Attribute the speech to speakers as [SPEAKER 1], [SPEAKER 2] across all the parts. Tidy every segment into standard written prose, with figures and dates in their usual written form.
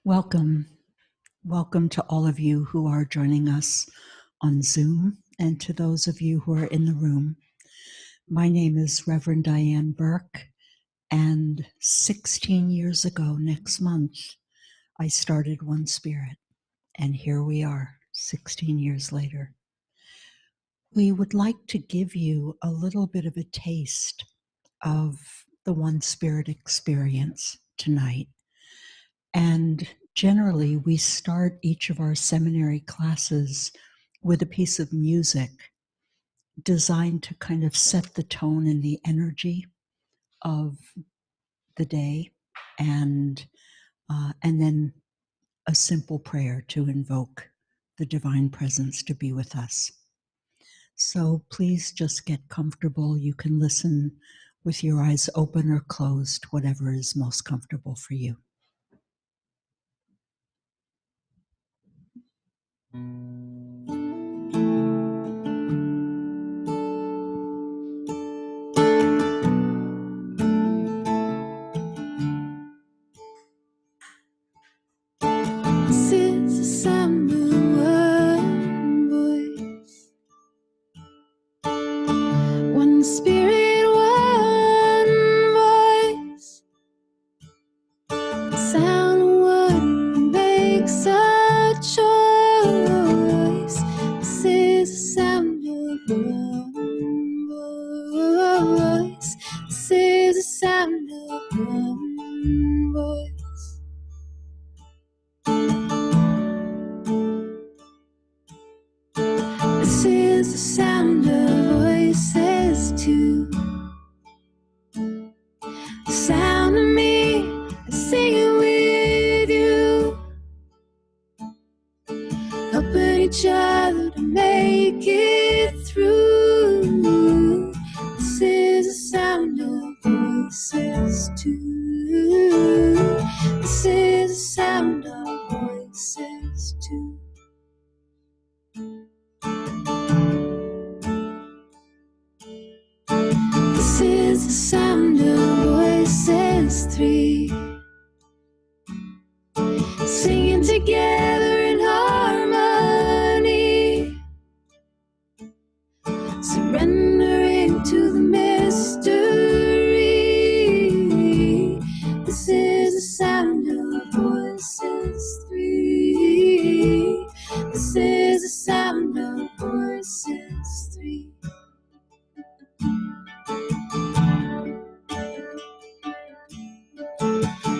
[SPEAKER 1] Welcome. Welcome to all of you who are joining us on Zoom and to those of you who are in the room. My name is Reverend Diane Burke, and 16 years ago next month, I started One Spirit, and here we are 16 years later. We would like to give you a little bit of a taste of the One Spirit experience tonight. And generally, we start each of our seminary classes with a piece of music designed to kind of set the tone and the energy of the day, and then a simple prayer to invoke the divine presence to be with us. So please just get comfortable. You can listen with your eyes open or closed, whatever is most comfortable for you.
[SPEAKER 2] This is the sound of one voice, one spirit, one voice. The sound of one makes a choice. This is the sound of one voice. This is the sound of one voice. This is the sound of voices too. The sound of me singing with you, helping each other to make it through. This is the sound of voices too. This is the sound of voices too. This is the sound of voices three, singing together in harmony, surrendering to the mystery. This is the sound of voices three. This is the sound of voices three.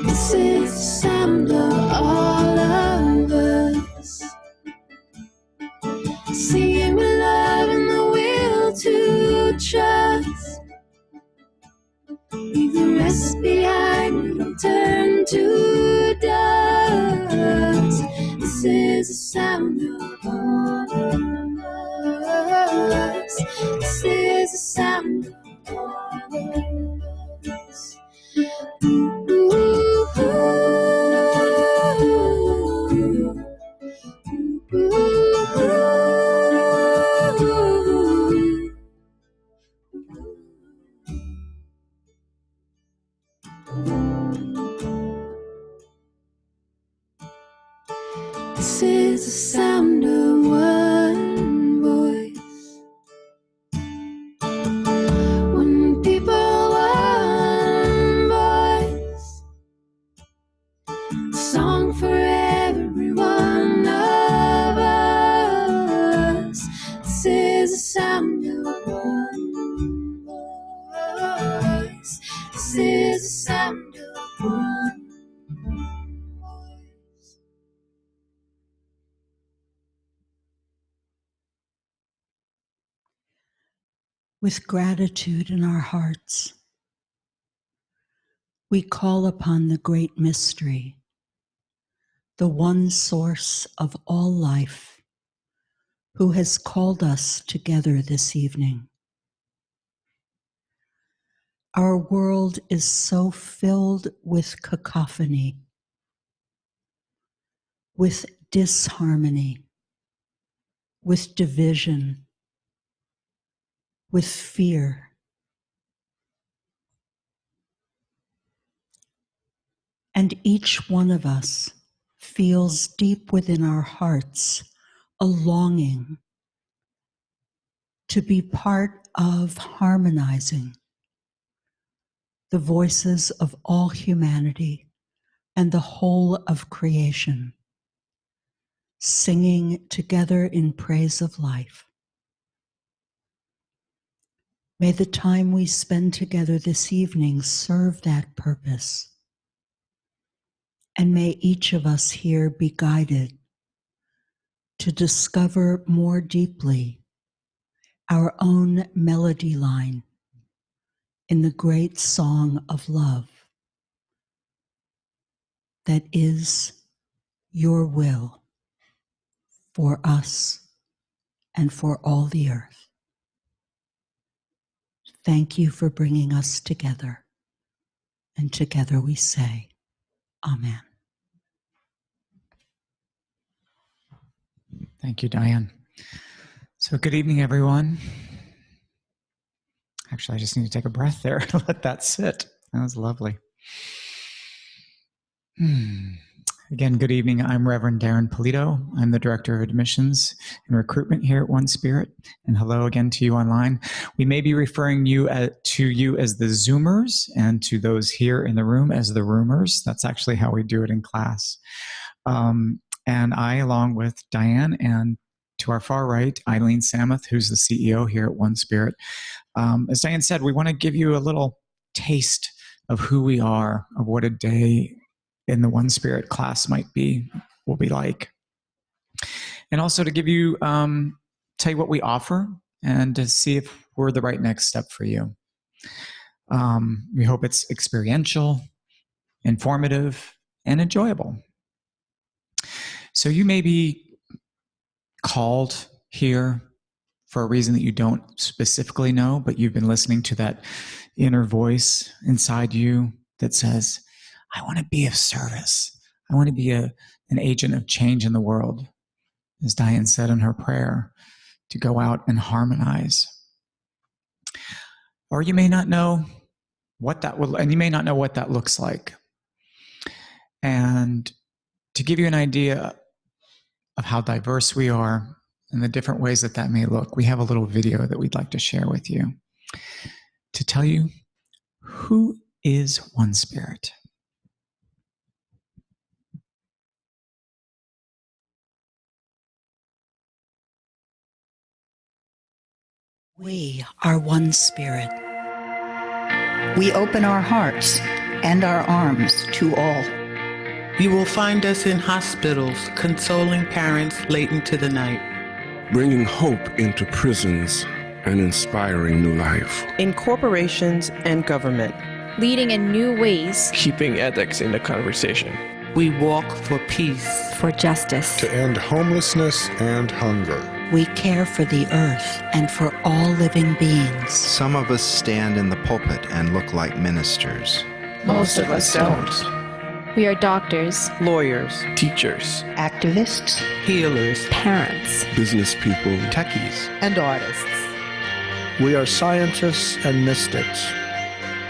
[SPEAKER 2] This is the sound of all of us, singing with love and the will to trust. Leave the rest behind, don't turn to dust. This is the sound of all of us. This is the sound of all of us. This is the sound of one voice, one people, one voice. A song for every one of us. This is the sound of one voice. This is the sound of one voice.
[SPEAKER 1] With gratitude in our hearts, we call upon the great mystery, the one source of all life, who has called us together this evening. Our world is so filled with cacophony, with disharmony, with division, with fear. And each one of us feels deep within our hearts a longing to be part of harmonizing the voices of all humanity and the whole of creation, singing together in praise of life. May the time we spend together this evening serve that purpose. And may each of us here be guided to discover more deeply our own melody line in the great song of love that is your will for us and for all the earth. Thank you for bringing us together. And together we say, Amen.
[SPEAKER 3] Thank you, Diane. So good evening, everyone. Actually, I just need to take a breath there to let that sit. That was lovely. Again, good evening. I'm Reverend Darren Polito. I'm the Director of Admissions and Recruitment here at One Spirit. And hello again to you online. We may be referring to you as the Zoomers and to those here in the room as the Roomers. That's actually how we do it in class. And I, along with Diane, and to our far right, Eileen Samuth, who's the CEO here at One Spirit. As Diane said, we want to give you a little taste of who we are, of what a day in the One Spirit class will be like. And also to give you, tell you what we offer and to see if we're the right next step for you. We hope it's experiential, informative, and enjoyable. So you may be called here for a reason that you don't specifically know, but you've been listening to that inner voice inside you that says, I want to be of service. I want to be an agent of change in the world, as Diane said in her prayer, to go out and harmonize. Or you may not know what that will, and you may not know what that looks like. And to give you an idea of how diverse we are and the different ways that that may look, we have a little video that we'd like to share with you to tell you who is One Spirit.
[SPEAKER 1] We are One Spirit.
[SPEAKER 4] We open our hearts and our arms to all.
[SPEAKER 5] You will find us in hospitals, consoling parents late into the night.
[SPEAKER 6] Bringing hope into prisons and inspiring new life.
[SPEAKER 7] In corporations and government.
[SPEAKER 8] Leading in new ways.
[SPEAKER 9] Keeping ethics in the conversation.
[SPEAKER 5] We walk for peace.
[SPEAKER 8] For justice.
[SPEAKER 10] To end homelessness and hunger.
[SPEAKER 1] We care for the earth and for all living beings.
[SPEAKER 11] Some of us stand in the pulpit and look like ministers.
[SPEAKER 9] Most of us don't.
[SPEAKER 8] We are doctors,
[SPEAKER 7] lawyers,
[SPEAKER 9] teachers,
[SPEAKER 4] activists,
[SPEAKER 7] healers,
[SPEAKER 8] parents,
[SPEAKER 6] business people,
[SPEAKER 11] techies,
[SPEAKER 7] and artists.
[SPEAKER 10] We are scientists and mystics.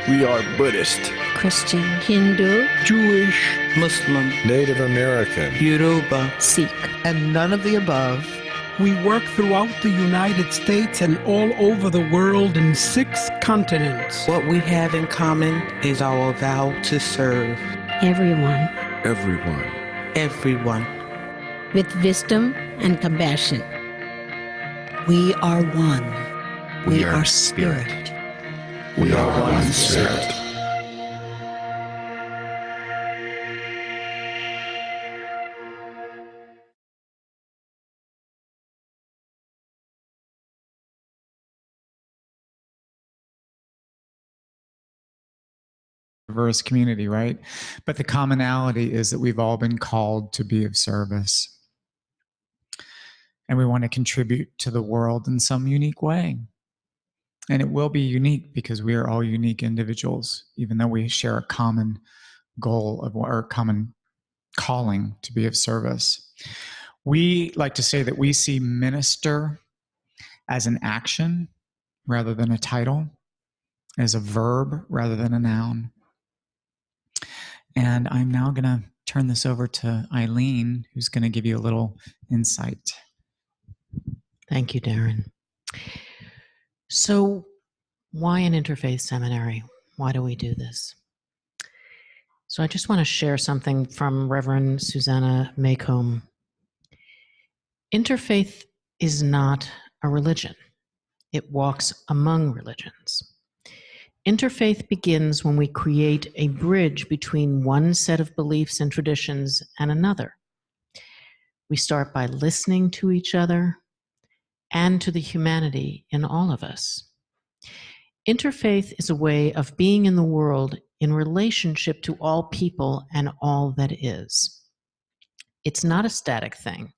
[SPEAKER 9] We are Buddhist,
[SPEAKER 8] Christian, Hindu,
[SPEAKER 5] Jewish, Muslim,
[SPEAKER 10] Native American,
[SPEAKER 5] Yoruba,
[SPEAKER 8] Sikh,
[SPEAKER 5] and none of the above.
[SPEAKER 12] We work throughout the United States and all over the world in 6 continents.
[SPEAKER 5] What we have in common is our vow to serve.
[SPEAKER 8] Everyone.
[SPEAKER 6] Everyone.
[SPEAKER 5] Everyone.
[SPEAKER 13] With wisdom and compassion.
[SPEAKER 1] We are one.
[SPEAKER 11] We are spirit.
[SPEAKER 6] We are One Spirit.
[SPEAKER 3] Diverse community, right? But the commonality is that we've all been called to be of service. And we want to contribute to the world in some unique way. And it will be unique because we are all unique individuals, even though we share a common goal of our common calling to be of service. We like to say that we see minister as an action rather than a title, as a verb rather than a noun. And I'm now going to turn this over to Eileen, who's going to give you a little insight.
[SPEAKER 14] Thank you, Darren. So, why an interfaith seminary? Why do we do this? So, I just want to share something from Reverend Susanna Maycomb. Interfaith is not a religion. It walks among religions. Interfaith begins when we create a bridge between one set of beliefs and traditions and another. We start by listening to each other and to the humanity in all of us. Interfaith is a way of being in the world in relationship to all people and all that is. It's not a static thing.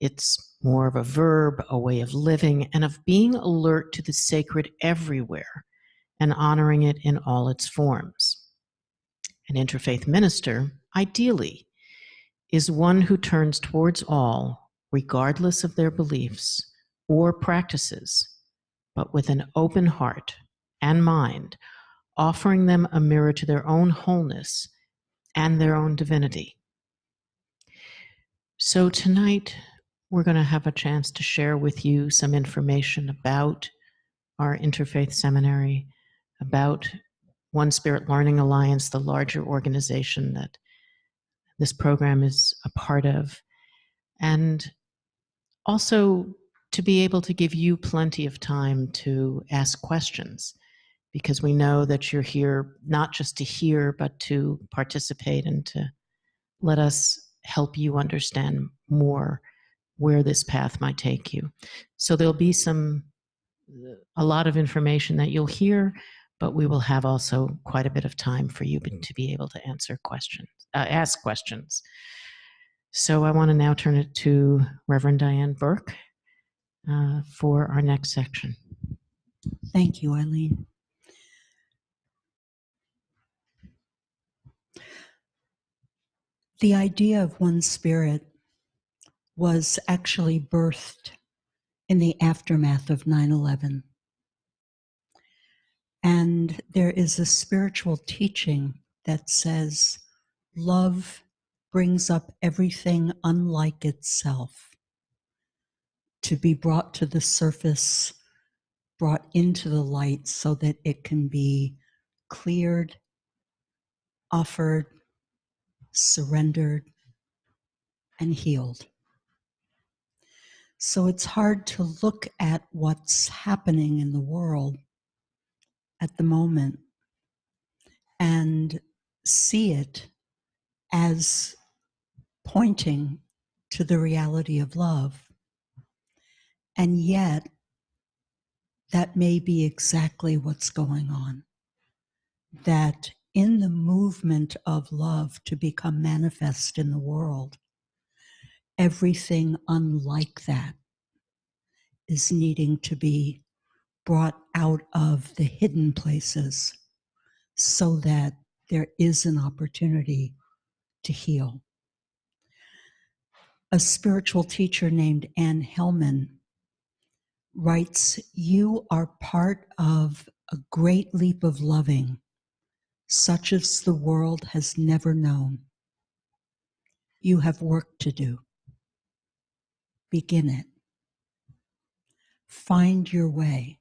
[SPEAKER 14] It's more of a verb, a way of living, and of being alert to the sacred everywhere and honoring it in all its forms. An interfaith minister, ideally, is one who turns towards all, regardless of their beliefs or practices, but with an open heart and mind, offering them a mirror to their own wholeness and their own divinity. So tonight, we're going to have a chance to share with you some information about our Interfaith Seminary, about One Spirit Learning Alliance, the larger organization that this program is a part of, and also to be able to give you plenty of time to ask questions, because we know that you're here not just to hear, but to participate and to let us help you understand more where this path might take you. So there'll be a lot of information that you'll hear, but we will have also quite a bit of time for you to be able to ask questions. So I want to now turn it to Reverend Diane Burke for our next section.
[SPEAKER 1] Thank you, Eileen. The idea of one spirit was actually birthed in the aftermath of 9/11. And there is a spiritual teaching that says love brings up everything unlike itself to be brought to the surface, brought into the light so that it can be cleared, offered, surrendered, and healed. So it's hard to look at what's happening in the world at the moment and see it as pointing to the reality of love. And yet, that may be exactly what's going on. That in the movement of love to become manifest in the world, everything unlike that is needing to be brought out of the hidden places so that there is an opportunity to heal. A spiritual teacher named Anne Hellman writes, "You are part of a great leap of loving, such as the world has never known. You have work to do. Begin it. Find your way.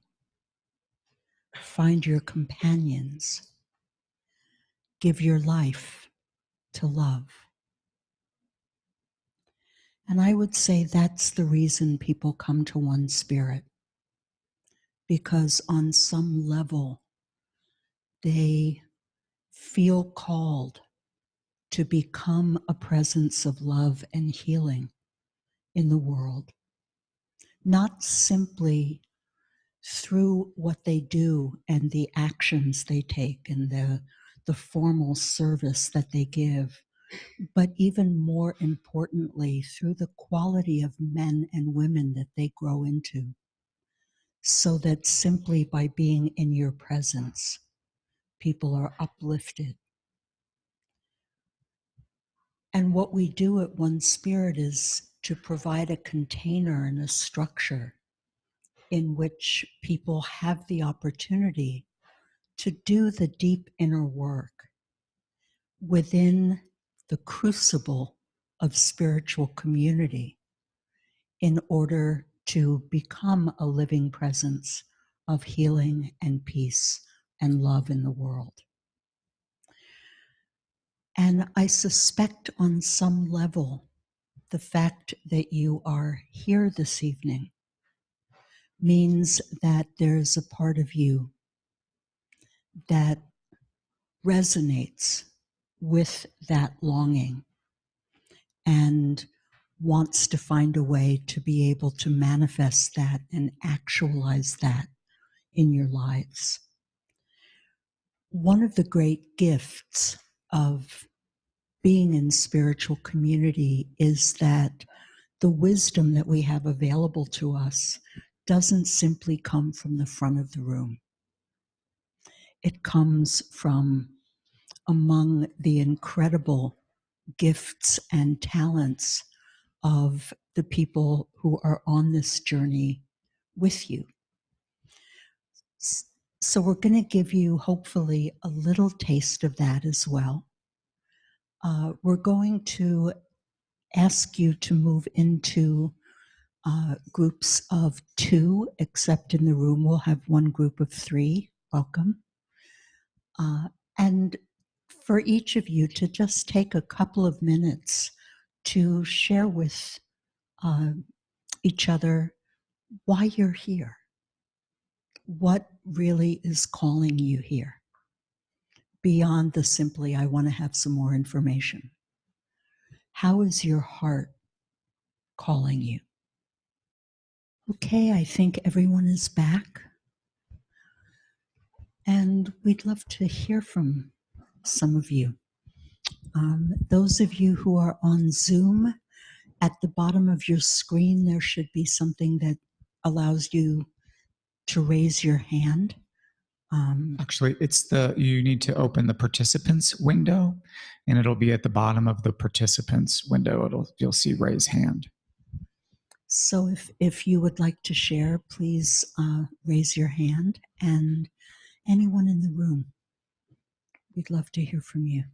[SPEAKER 1] Find your companions. Give your life to love." And I would say that's the reason people come to One Spirit, because on some level, they feel called to become a presence of love and healing in the world, not simply through what they do and the actions they take and the formal service that they give, but even more importantly, through the quality of men and women that they grow into, so that simply by being in your presence, people are uplifted. And what we do at One Spirit is to provide a container and a structure in which people have the opportunity to do the deep inner work within the crucible of spiritual community in order to become a living presence of healing and peace and love in the world. And I suspect on some level, the fact that you are here this evening means that there's a part of you that resonates with that longing and wants to find a way to be able to manifest that and actualize that in your lives. One of the great gifts of being in spiritual community is that the wisdom that we have available to us doesn't simply come from the front of the room. It comes from among the incredible gifts and talents of the people who are on this journey with you. So we're going to give you, hopefully, a little taste of that as well. We're going to ask you to move into groups of 2, except in the room we'll have one group of 3. Welcome. And for each of you to just take a couple of minutes to share with each other why you're here. What really is calling you here? Beyond the simply, I want to have some more information. How is your heart calling you? Okay, I think everyone is back. And we'd love to hear from some of you. Those of you who are on Zoom, at the bottom of your screen, there should be something that allows you to raise your hand.
[SPEAKER 3] Actually, you need to open the participants window, and it'll be at the bottom of the participants window. You'll see raise hand.
[SPEAKER 1] So if you would like to share, please raise your hand, and anyone in the room, we'd love to hear from you.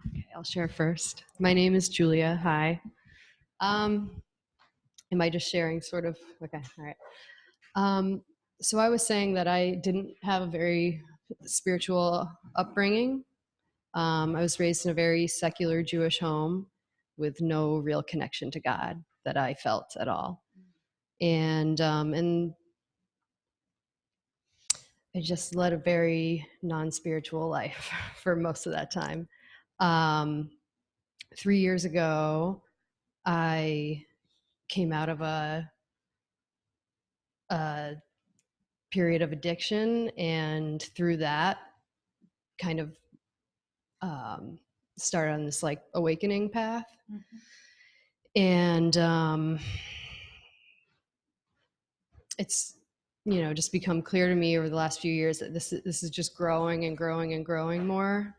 [SPEAKER 15] Okay, I'll share first. My name is Julia. Hi. Am I just sharing sort of? Okay, all right. So I was saying that I didn't have a very spiritual upbringing. I was raised in a very secular Jewish home with no real connection to God that I felt at all. And I just led a very non-spiritual life for most of that time. 3 years ago, I came out of a period of addiction, and through that kind of started on this like awakening path. Mm-hmm. And it's just become clear to me over the last few years that this is just growing and growing and growing more.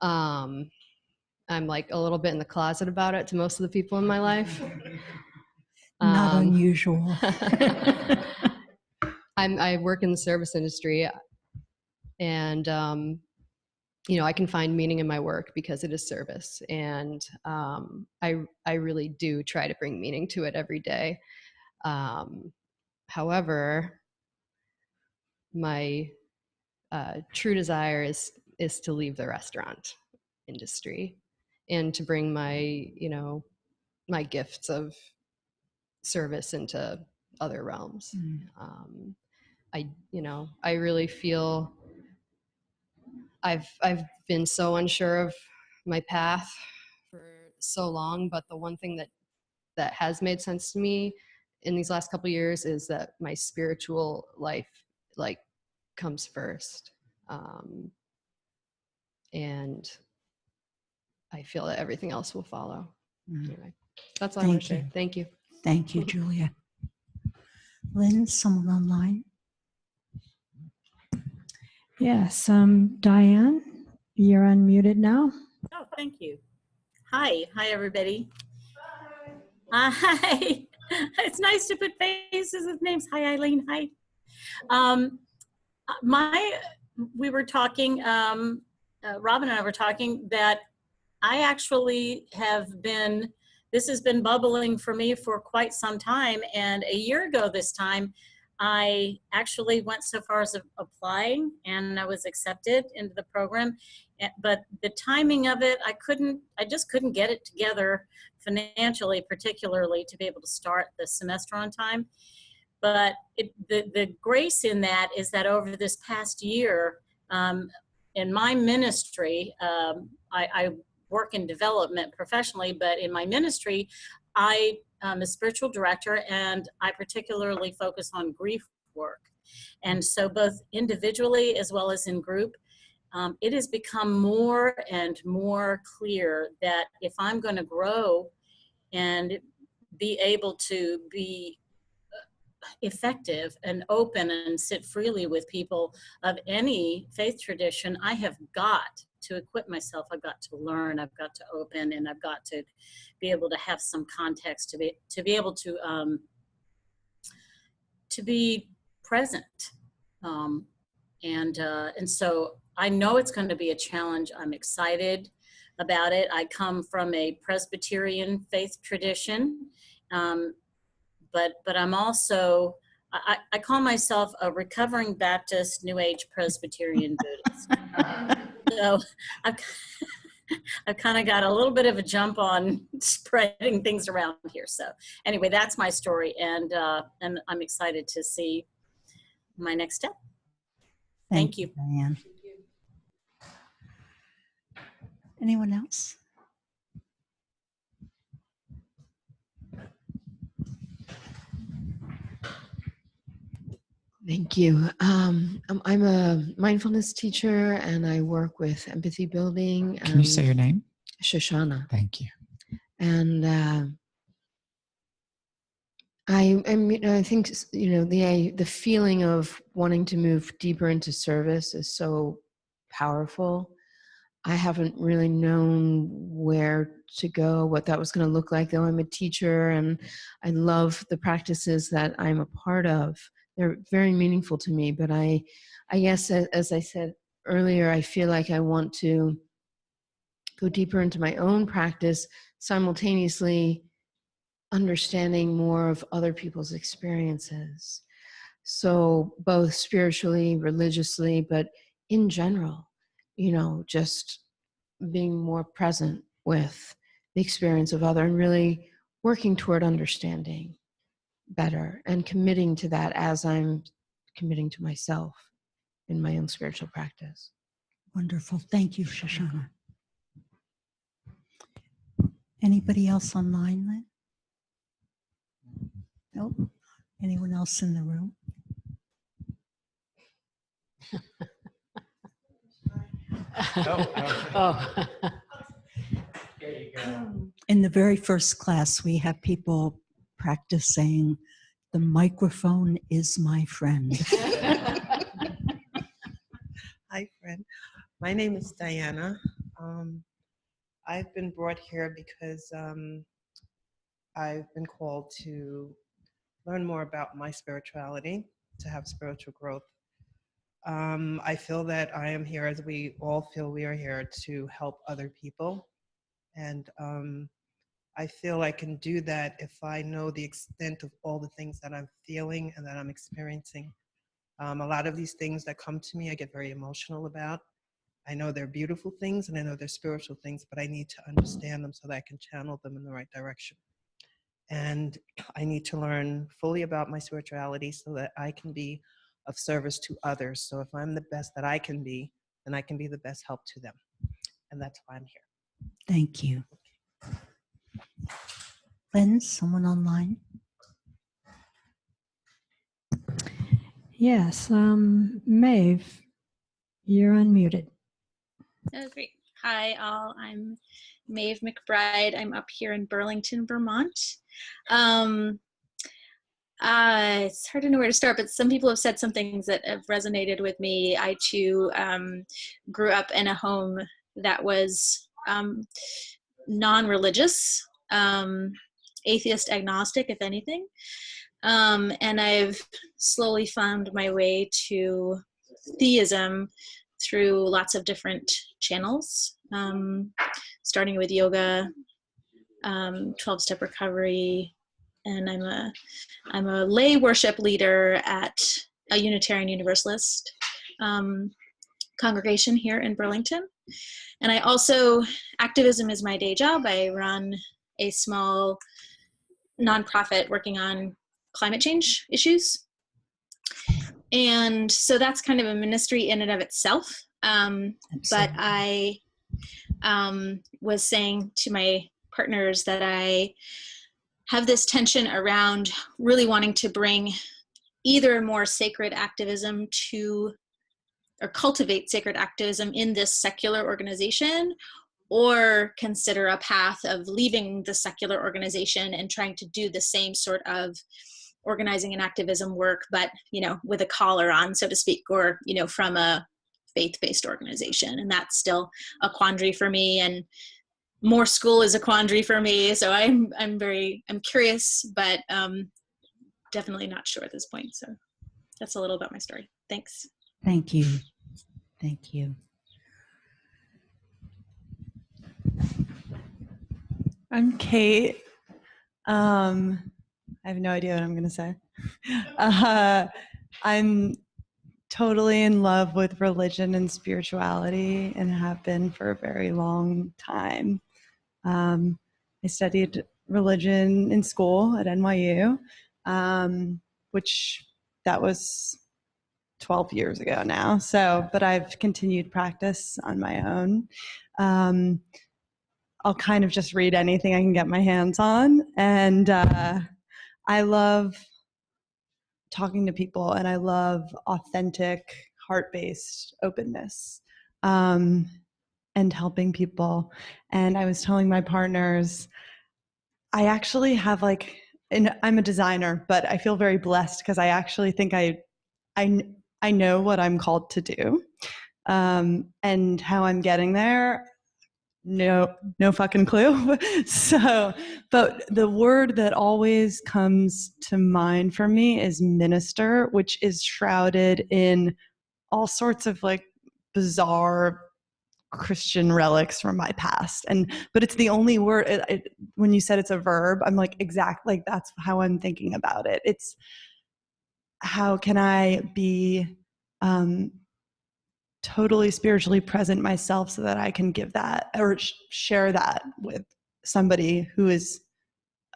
[SPEAKER 15] I'm like a little bit in the closet about it to most of the people in my life.
[SPEAKER 1] Not unusual.
[SPEAKER 15] I work in the service industry, and I can find meaning in my work because it is service, and I really do try to bring meaning to it every day. However, my true desire is to leave the restaurant industry and to bring my my gifts of service into other realms. I really feel I've been so unsure of my path for so long, but the one thing that has made sense to me in these last couple of years is that my spiritual life like comes first. And I feel that everything else will follow. Anyway, that's all I want to share. Thank you.
[SPEAKER 1] Thank you, Julia. Lynn, someone online?
[SPEAKER 16] Yes, Diane, you're unmuted now.
[SPEAKER 17] Oh, thank you. Hi, everybody. Hi. It's nice to put faces with names. Hi, Eileen. Hi. we were talking, Robin and I were talking that I actually have been, this has been bubbling for me for quite some time. And a year ago this time, I actually went so far as applying, and I was accepted into the program. But the timing of it, I just couldn't get it together financially, particularly to be able to start the semester on time. But the grace in that is that over this past year, in my ministry, I work in development professionally, but in my ministry, I am a spiritual director, and I particularly focus on grief work. And so both individually as well as in group, it has become more and more clear that if I'm going to grow and be able to be effective and open and sit freely with people of any faith tradition, I have got to equip myself. I've got to learn, I've got to open, and I've got to be able to have some context to be able to be present. And so I know it's going to be a challenge. I'm excited about it. I come from a Presbyterian faith tradition. But I'm also, I call myself a recovering Baptist, New Age Presbyterian Buddhist. So I've kind of got a little bit of a jump on spreading things around here. So anyway, that's my story, and I'm excited to see my next step. Thank you,
[SPEAKER 1] Diane. Anyone else?
[SPEAKER 18] Thank you. I'm a mindfulness teacher, and I work with empathy building.
[SPEAKER 3] Can you say your name?
[SPEAKER 18] Shoshana.
[SPEAKER 3] Thank you.
[SPEAKER 18] And I think the feeling of wanting to move deeper into service is so powerful. I haven't really known where to go, what that was going to look like, though I'm a teacher and I love the practices that I'm a part of. They're very meaningful to me, but I guess, as I said earlier, I feel like I want to go deeper into my own practice, simultaneously understanding more of other people's experiences. So both spiritually, religiously, but in general, just being more present with the experience of other and really working toward understanding better and committing to that as I'm committing to myself in my own spiritual practice.
[SPEAKER 1] Wonderful. Thank you, Shoshana. Anybody else online, Lynn? Nope. Anyone else in the room?
[SPEAKER 14] Oh.
[SPEAKER 3] There you go.
[SPEAKER 1] In the very first class, we have people practice saying, "The microphone is my friend."
[SPEAKER 19] Hi, friend. My name is Diana. I've been brought here because I've been called to learn more about my spirituality, to have spiritual growth. I feel that I am here, as we all feel we are here, to help other people. And I feel I can do that if I know the extent of all the things that I'm feeling and that I'm experiencing. A lot of these things that come to me, I get very emotional about. I know they're beautiful things and I know they're spiritual things, but I need to understand them so that I can channel them in the right direction. And I need to learn fully about my spirituality so that I can be of service to others. So if I'm the best that I can be, then I can be the best help to them. And that's why I'm here.
[SPEAKER 1] Thank you. Lynn, someone online?
[SPEAKER 16] Yes, Maeve, you're unmuted.
[SPEAKER 20] Oh, great. Hi, all. I'm Maeve McBride. I'm up here in Burlington, Vermont. It's hard to know where to start, but some people have said some things that have resonated with me. I, too, grew up in a home that was non-religious, atheist, agnostic, if anything. And I've slowly found my way to theism through lots of different channels, starting with yoga, 12-step recovery, and I'm a lay worship leader at a Unitarian Universalist congregation here in Burlington. And I also, activism is my day job. I run a small nonprofit working on climate change issues. And so that's kind of a ministry in and of itself. But I was saying to my partners that I have this tension around really wanting to bring either more sacred activism to, or cultivate sacred activism in this secular organization, or consider a path of leaving the secular organization and trying to do the same sort of organizing and activism work, but, you know, with a collar on, so to speak, or, you know, from a faith-based organization. And that's still a quandary for me, and more school is a quandary for me. So I'm curious, but definitely not sure at this point. So that's a little about my story. Thanks.
[SPEAKER 1] Thank you. Thank you.
[SPEAKER 21] I'm Kate. I have no idea what I'm going to say. I'm totally in love with religion and spirituality and have been for a very long time. I studied religion in school at NYU, which that was 12 years ago now. So, but I've continued practice on my own. I'll kind of just read anything I can get my hands on. And I love talking to people, and I love authentic, heart-based openness and helping people. And I was telling my partners, I actually have and I'm a designer, but I feel very blessed because I actually think I know what I'm called to do, and how I'm getting there. No fucking clue. So, but the word that always comes to mind for me is minister, which is shrouded in all sorts of bizarre Christian relics from my past. But it's the only word. When you said it's a verb, I'm exactly, that's how I'm thinking about it. It's how can I be totally spiritually present myself so that I can give that or share that with somebody who is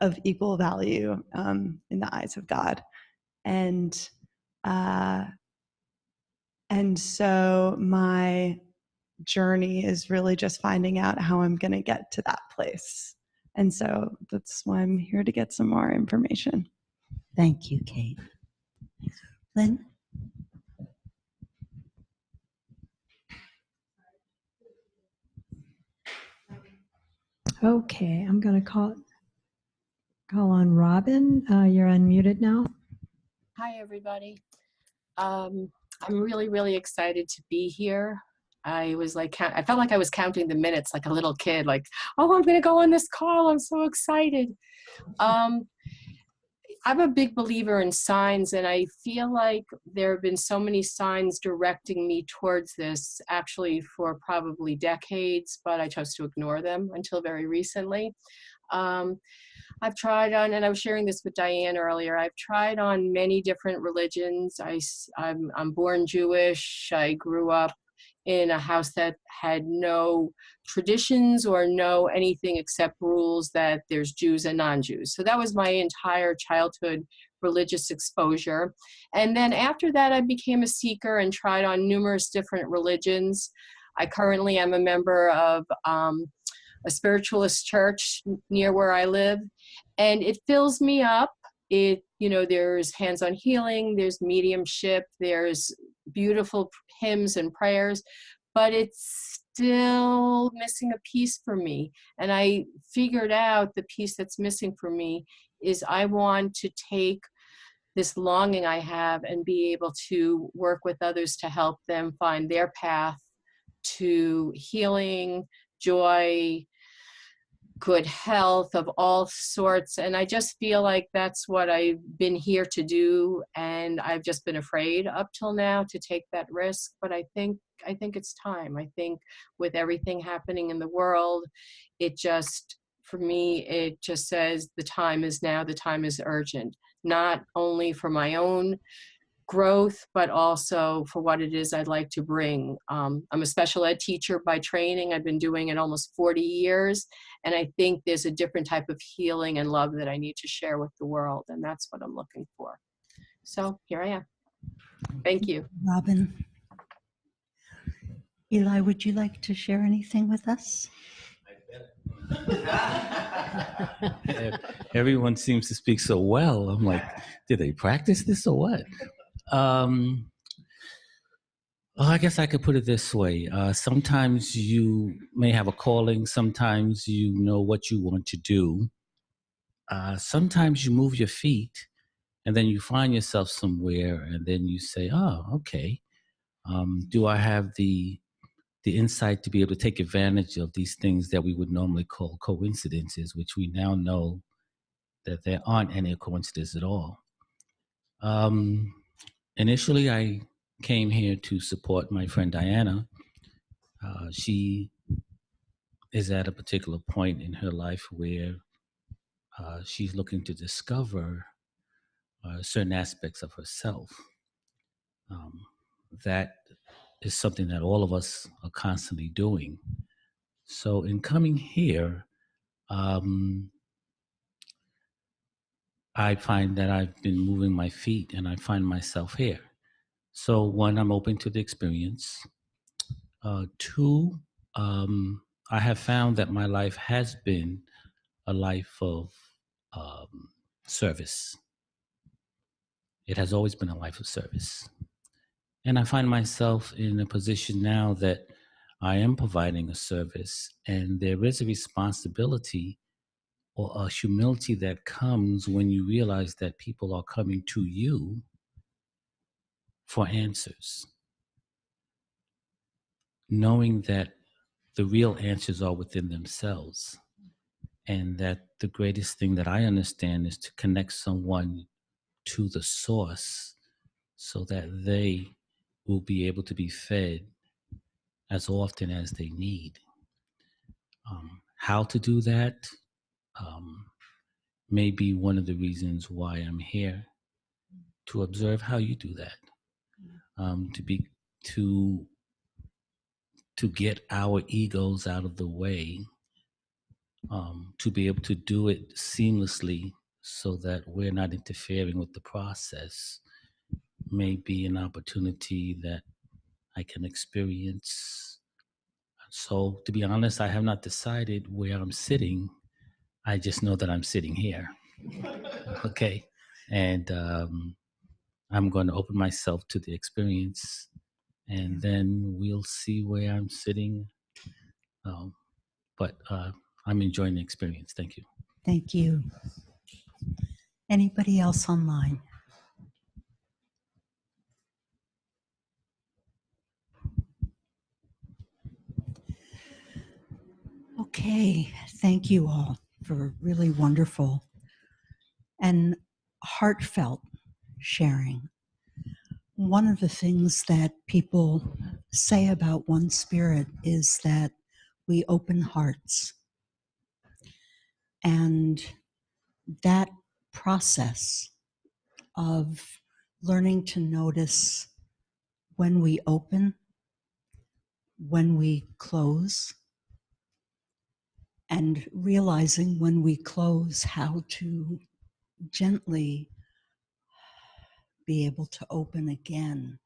[SPEAKER 21] of equal value in the eyes of God. And so my journey is really just finding out how I'm going to get to that place. And so that's why I'm here, to get some more information.
[SPEAKER 1] Thank you, Kate. Lynn?
[SPEAKER 16] Okay, I'm going to call on Robin. You're unmuted now.
[SPEAKER 22] Hi, everybody. I'm really, really excited to be here. I was I felt like I was counting the minutes like a little kid, oh, I'm going to go on this call. I'm so excited. I'm a big believer in signs, and I feel like there have been so many signs directing me towards this, actually for probably decades, but I chose to ignore them until very recently. I've tried on, and I was sharing this with Diane earlier, I've tried on many different religions. I'm born Jewish. I grew up in a house that had no traditions or no anything except rules that there's Jews and non-Jews. So that was my entire childhood religious exposure. And then after that, I became a seeker and tried on numerous different religions. I currently am a member of a spiritualist church near where I live, and it fills me up. There's hands-on healing, there's mediumship, there's beautiful hymns and prayers, but it's still missing a piece for me. And I figured out the piece that's missing for me is I want to take this longing I have and be able to work with others to help them find their path to healing, joy, good health of all sorts. And I just feel like that's what I've been here to do. And I've just been afraid up till now to take that risk. But I think it's time. I think with everything happening in the world, it just, for me, it just says the time is now, the time is urgent, not only for my own growth, but also for what it is I'd like to bring. I'm a special ed teacher by training. I've been doing it almost 40 years. And I think there's a different type of healing and love that I need to share with the world. And that's what I'm looking for. So here I am. Thank you.
[SPEAKER 1] Robin. Eli, would you like to share anything with us?
[SPEAKER 2] Everyone seems to speak so well. I'm like, did they practice this or what? I guess I could put it this way. Sometimes you may have a calling. Sometimes you know what you want to do. Sometimes you move your feet and then you find yourself somewhere and then you say, oh, okay. Do I have the insight to be able to take advantage of these things that we would normally call coincidences, which we now know that there aren't any coincidences at all. Initially, I came here to support my friend Diana. She is at a particular point in her life where she's looking to discover certain aspects of herself. That is something that all of us are constantly doing. So in coming here, I find that I've been moving my feet and I find myself here. So one, I'm open to the experience. Two, I have found that my life has been a life of service. It has always been a life of service. And I find myself in a position now that I am providing a service, and there is a responsibility or a humility that comes when you realize that people are coming to you for answers, knowing that the real answers are within themselves, and that the greatest thing that I understand is to connect someone to the source so that they will be able to be fed as often as they need. How to do that may be one of the reasons why I'm here, to observe how you do that, to get our egos out of the way, to be able to do it seamlessly so that we're not interfering with the process, may be an opportunity that I can experience. So to be honest, I have not decided where I'm sitting. I just know that I'm sitting here. Okay. And I'm going to open myself to the experience, and then we'll see where I'm sitting. But I'm enjoying the experience. Thank you.
[SPEAKER 1] Thank you. Anybody else online? Okay, thank you all for really wonderful and heartfelt sharing. One of the things that people say about One Spirit is that we open hearts. And that process of learning to notice when we open, when we close, and realizing when we close how to gently be able to open again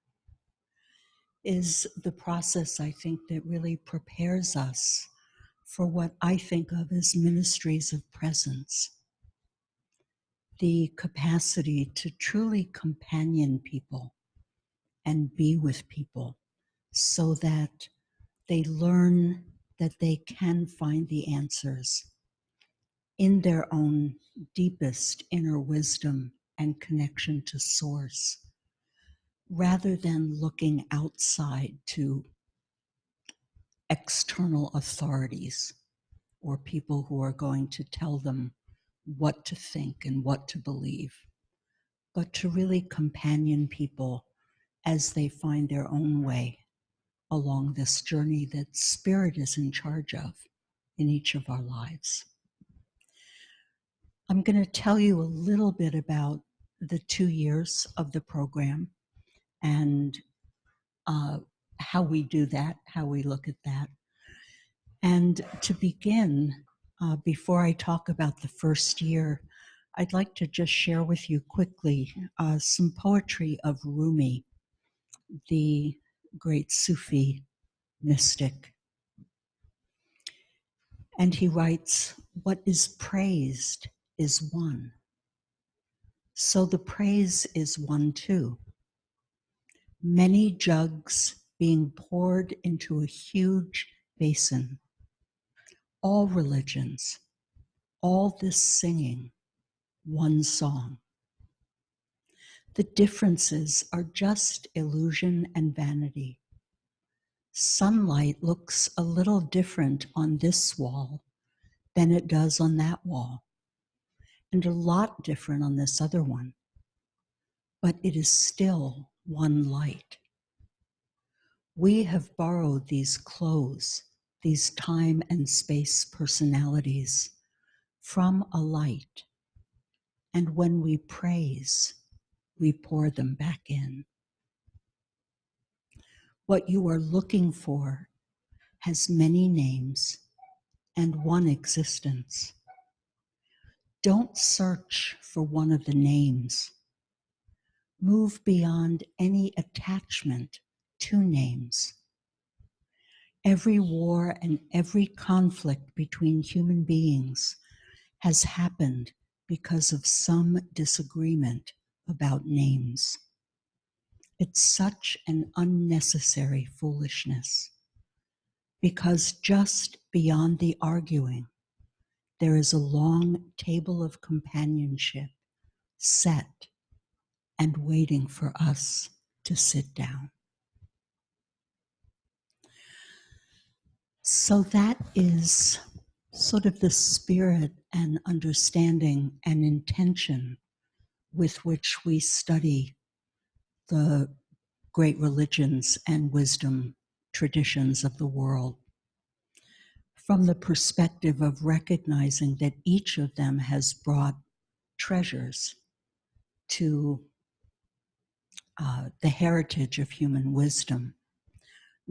[SPEAKER 1] is the process, I think, that really prepares us for what I think of as ministries of presence. The capacity to truly companion people and be with people so that they learn that they can find the answers in their own deepest inner wisdom and connection to source, rather than looking outside to external authorities or people who are going to tell them what to think and what to believe, but to really companion people as they find their own way along this journey that Spirit is in charge of in each of our lives. I'm going to tell you a little bit about the 2 years of the program and how we do that, how we look at that. And to begin, before I talk about the first year, I'd like to just share with you quickly some poetry of Rumi, the great Sufi mystic. And he writes, "What is praised is one. So the praise is one too. Many jugs being poured into a huge basin. All religions, all this singing, one song. The differences are just illusion and vanity. Sunlight looks a little different on this wall than it does on that wall, and a lot different on this other one. But it is still one light. We have borrowed these clothes, these time and space personalities from a light, and when we praise, we pour them back in. What you are looking for has many names and one existence. Don't search for one of the names. Move beyond any attachment to names. Every war and every conflict between human beings has happened because of some disagreement about names. It's such an unnecessary foolishness, because just beyond the arguing, there is a long table of companionship set and waiting for us to sit down. So that is sort of the spirit and understanding and intention with which we study the great religions and wisdom traditions of the world, from the perspective of recognizing that each of them has brought treasures to the heritage of human wisdom,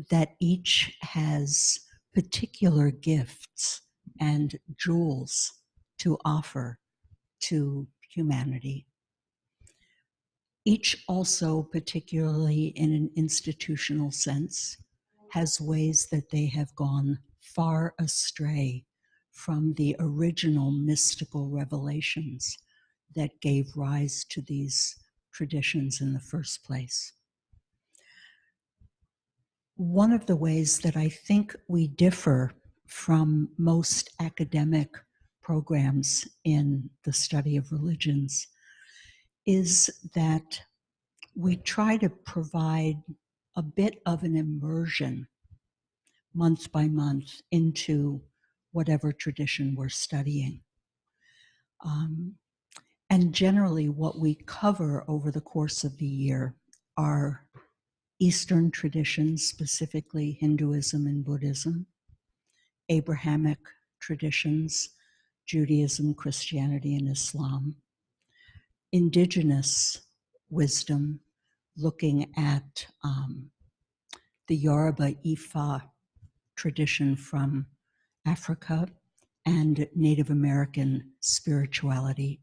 [SPEAKER 1] that each has particular gifts and jewels to offer to humanity. Each also, particularly in an institutional sense, has ways that they have gone far astray from the original mystical revelations that gave rise to these traditions in the first place. One of the ways that I think we differ from most academic programs in the study of religions is that we try to provide a bit of an immersion month by month into whatever tradition we're studying. And generally what we cover over the course of the year are Eastern traditions, specifically Hinduism and Buddhism, Abrahamic traditions, Judaism, Christianity, and Islam, indigenous wisdom, looking at the Yoruba Ifa tradition from Africa, and Native American spirituality,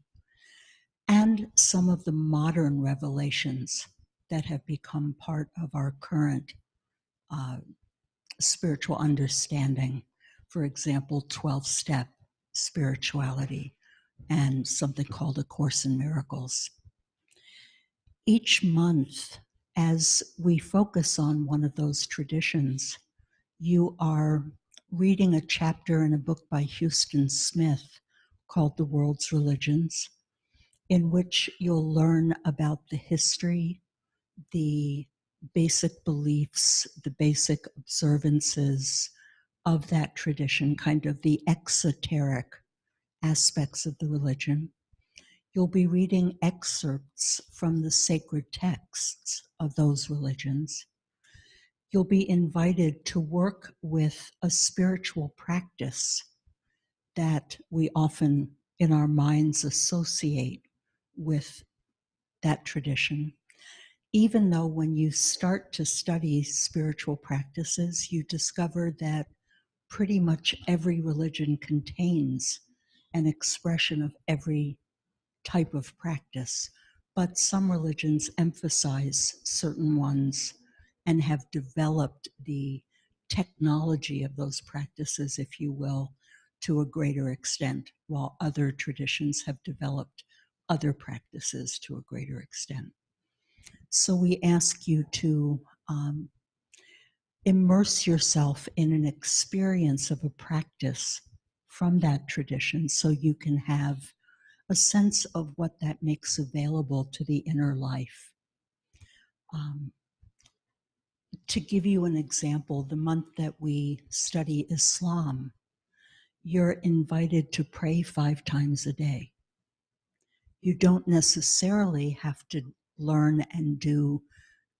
[SPEAKER 1] and some of the modern revelations that have become part of our current spiritual understanding. For example, 12-step spirituality and something called A Course in Miracles. Each month, as we focus on one of those traditions, you are reading a chapter in a book by Houston Smith called The World's Religions, in which you'll learn about the history, the basic beliefs, the basic observances, of that tradition, kind of the exoteric aspects of the religion. You'll be reading excerpts from the sacred texts of those religions. You'll be invited to work with a spiritual practice that we often in our minds associate with that tradition. Even though when you start to study spiritual practices, you discover that pretty much every religion contains an expression of every type of practice, but some religions emphasize certain ones and have developed the technology of those practices, if you will, to a greater extent, while other traditions have developed other practices to a greater extent. So we ask you to immerse yourself in an experience of a practice from that tradition so you can have a sense of what that makes available to the inner life. To give you an example, the month that we study Islam, you're invited to pray 5 times a day. You don't necessarily have to learn and do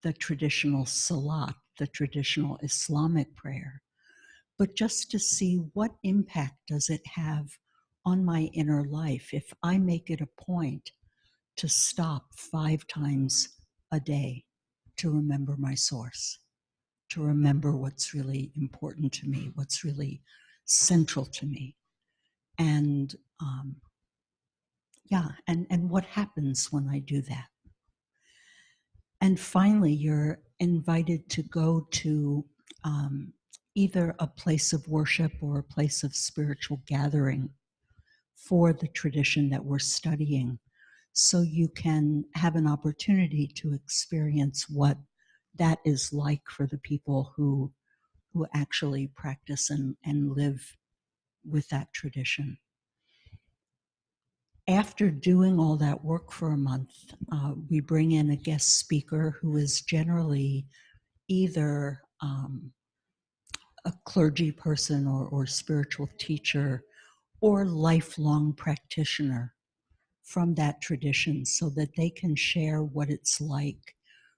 [SPEAKER 1] the traditional salat, the traditional Islamic prayer, but just to see what impact does it have on my inner life if I make it a point to stop 5 times a day to remember my source, to remember what's really important to me, what's really central to me. And and what happens when I do that. And finally, you're invited to go to either a place of worship or a place of spiritual gathering for the tradition that we're studying, so you can have an opportunity to experience what that is like for the people who actually practice and live with that tradition. After doing all that work for a month, we bring in a guest speaker who is generally either a clergy person or spiritual teacher or lifelong practitioner from that tradition, so that they can share what it's like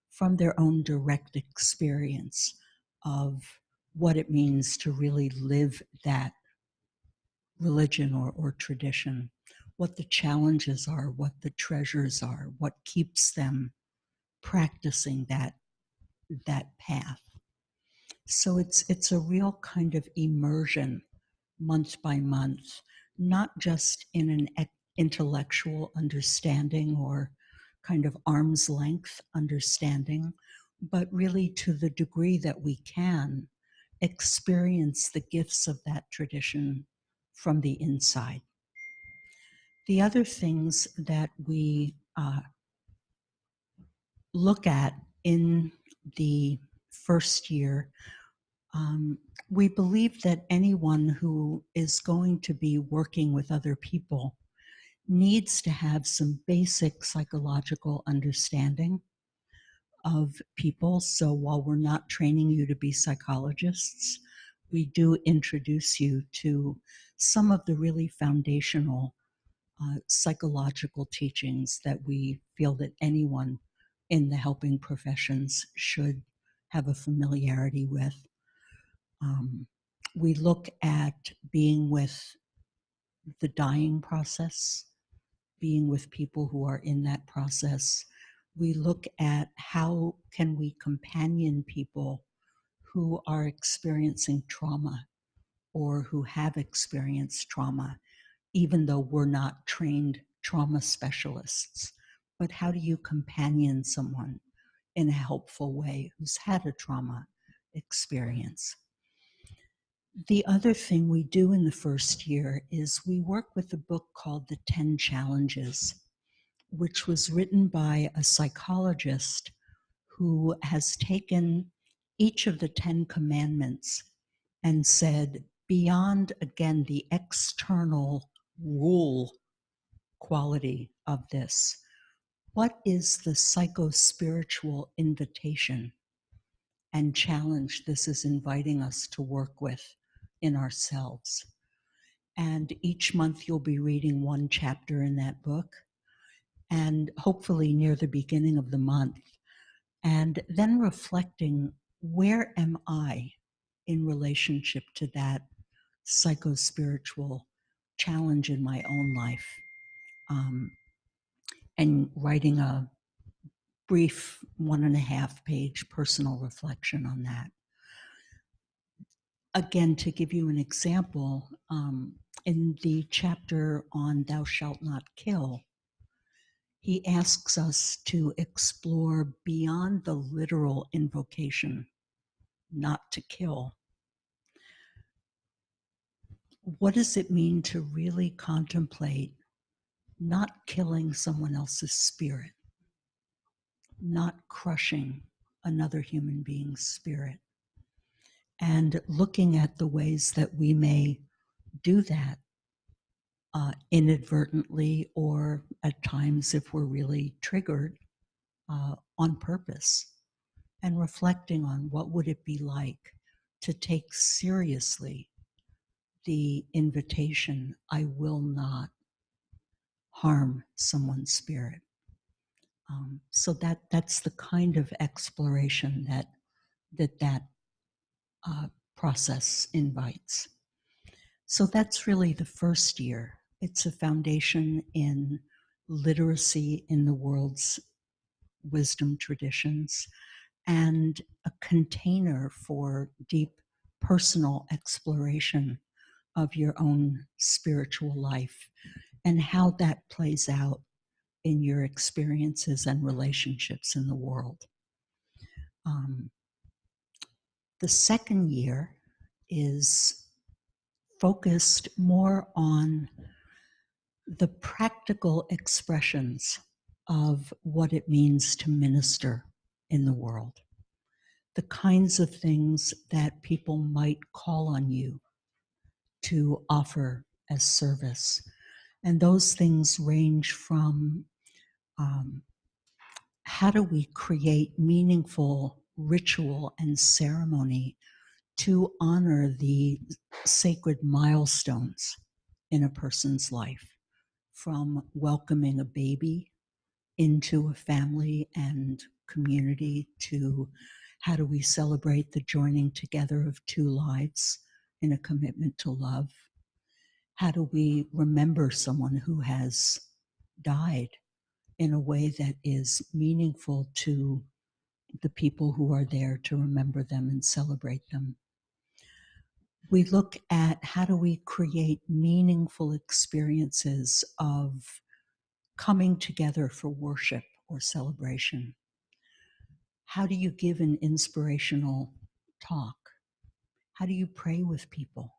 [SPEAKER 1] from their own direct experience of what it means to really live that religion or tradition, what the challenges are, what the treasures are, what keeps them practicing that path. So it's a real kind of immersion month by month, not just in an intellectual understanding or kind of arm's length understanding, but really to the degree that we can experience the gifts of that tradition from the inside. The other things that we look at in the first year, we believe that anyone who is going to be working with other people needs to have some basic psychological understanding of people. So while we're not training you to be psychologists, we do introduce you to some of the really foundational psychological teachings that we feel that anyone in the helping professions should have a familiarity with. We look at being with the dying process, being with people who are in that process. We look at how can we companion people who are experiencing trauma or who have experienced trauma, even though we're not trained trauma specialists. But how do you companion someone in a helpful way who's had a trauma experience? The other thing we do in the first year is we work with a book called The 10 Challenges, which was written by a psychologist who has taken each of the 10 commandments and said, beyond, again, the external rule quality of this, what is the psycho-spiritual invitation and challenge this is inviting us to work with in ourselves. And each month you'll be reading one chapter in that book, and hopefully near the beginning of the month, and then reflecting, where am I in relationship to that psycho-spiritual challenge in my own life? And writing a brief 1.5 page personal reflection on that. Again, to give you an example, in the chapter on Thou Shalt Not Kill, he asks us to explore beyond the literal invocation, not to kill. What does it mean to really contemplate not killing someone else's spirit, not crushing another human being's spirit, and looking at the ways that we may do that inadvertently, or at times, if we're really triggered, on purpose, and reflecting on what would it be like to take seriously the invitation, I will not harm someone's spirit. So that's the kind of exploration that process invites. So that's really the first year. It's a foundation in literacy in the world's wisdom traditions, and a container for deep personal exploration of your own spiritual life and how that plays out in your experiences and relationships in the world. The second year is focused more on the practical expressions of what it means to minister in the world, the kinds of things that people might call on you to offer as service. And those things range from how do we create meaningful ritual and ceremony to honor the sacred milestones in a person's life, from welcoming a baby into a family and community, to how do we celebrate the joining together of two lives in a commitment to love? How do we remember someone who has died in a way that is meaningful to the people who are there to remember them and celebrate them? We look at how do we create meaningful experiences of coming together for worship or celebration. How do you give an inspirational talk? How do you pray with people?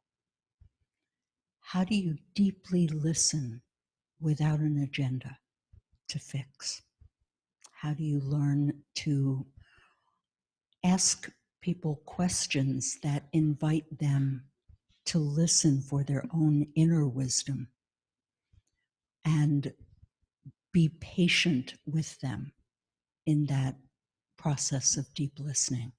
[SPEAKER 1] How do you deeply listen without an agenda to fix? How do you learn to ask people questions that invite them to listen for their own inner wisdom and be patient with them in that process of deep listening?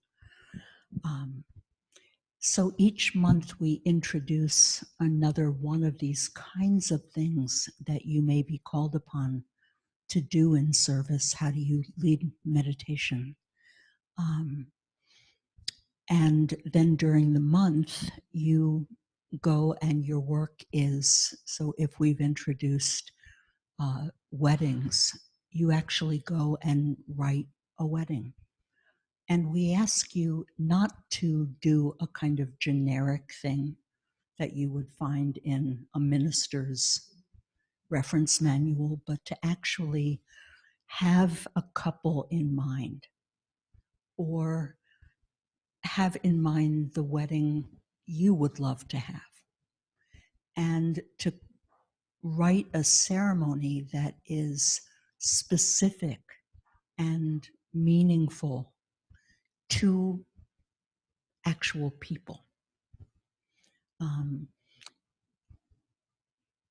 [SPEAKER 1] So each month we introduce another one of these kinds of things that you may be called upon to do in service. How do you lead meditation? And then during the month, you go and your work is, so if we've introduced weddings, you actually go and write a wedding. And we ask you not to do a kind of generic thing that you would find in a minister's reference manual, but to actually have a couple in mind, or have in mind the wedding you would love to have, and to write a ceremony that is specific and meaningful to actual people.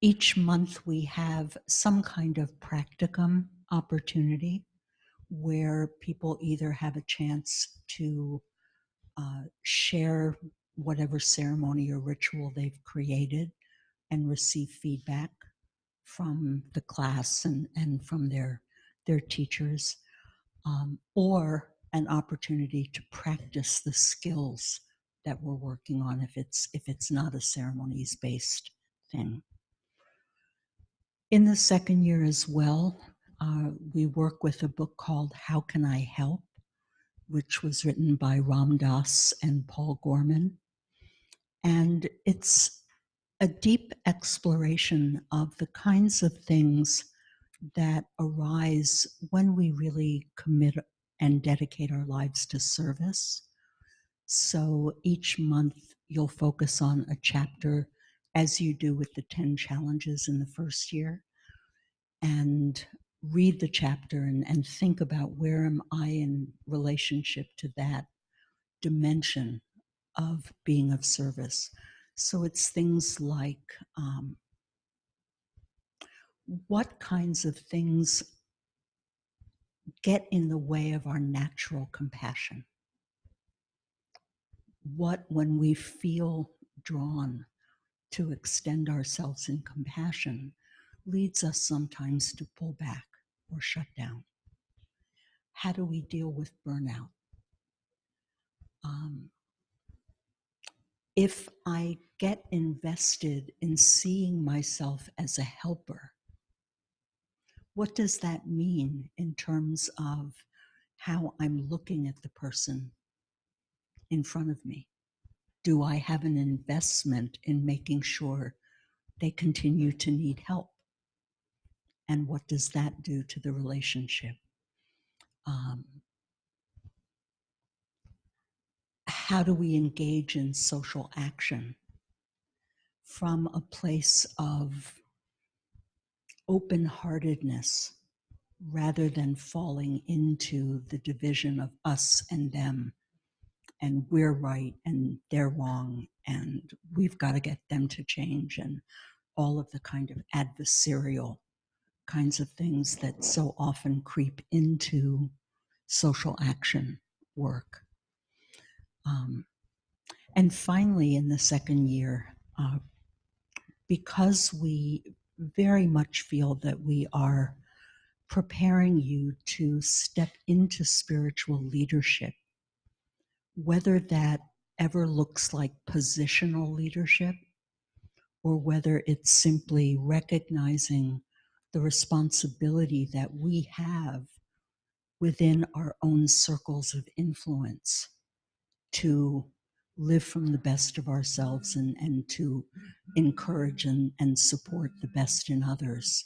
[SPEAKER 1] Each month we have some kind of practicum opportunity where people either have a chance to share whatever ceremony or ritual they've created and receive feedback from the class and from their teachers, or an opportunity to practice the skills that we're working on if it's not a ceremonies based thing. In the second year as well, we work with a book called How Can I Help?, which was written by Ram Dass and Paul Gorman. And it's a deep exploration of the kinds of things that arise when we really commit and dedicate our lives to service. So each month you'll focus on a chapter, as you do with the 10 challenges in the first year, and read the chapter and think about where am I in relationship to that dimension of being of service. So it's things like what kinds of things get in the way of our natural compassion? What, when we feel drawn to extend ourselves in compassion, leads us sometimes to pull back or shut down? How do we deal with burnout? If I get invested in seeing myself as a helper, what does that mean in terms of how I'm looking at the person in front of me? Do I have an investment in making sure they continue to need help? And what does that do to the relationship? How do we engage in social action from a place of open-heartedness rather than falling into the division of us and them, and we're right and they're wrong and we've got to get them to change, and all of the kind of adversarial kinds of things that so often creep into social action work. And finally, in the second year, because we very much feel that we are preparing you to step into spiritual leadership, whether that ever looks like positional leadership or whether it's simply recognizing the responsibility that we have within our own circles of influence to live from the best of ourselves and to encourage and support the best in others.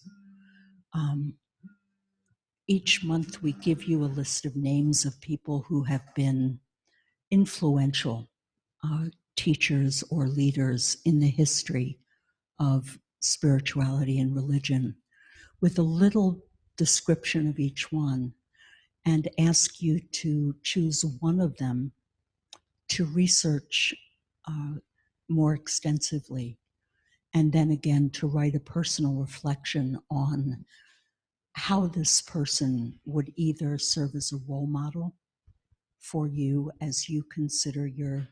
[SPEAKER 1] Each month we give you a list of names of people who have been influential teachers or leaders in the history of spirituality and religion, with a little description of each one, and ask you to choose one of them to research more extensively, and then again to write a personal reflection on how this person would either serve as a role model for you as you consider your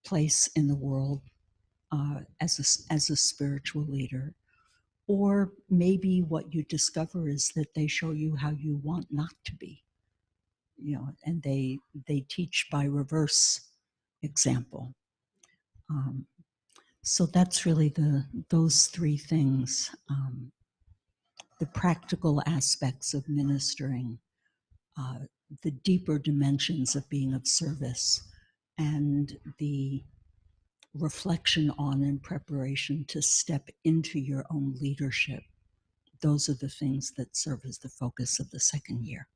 [SPEAKER 1] place in the world as a spiritual leader, or maybe what you discover is that they show you how you want not to be, and they teach by reverse example. So that's really those three things: the practical aspects of ministering, the deeper dimensions of being of service, and the reflection on and preparation to step into your own leadership. Those are the things that serve as the focus of the second year.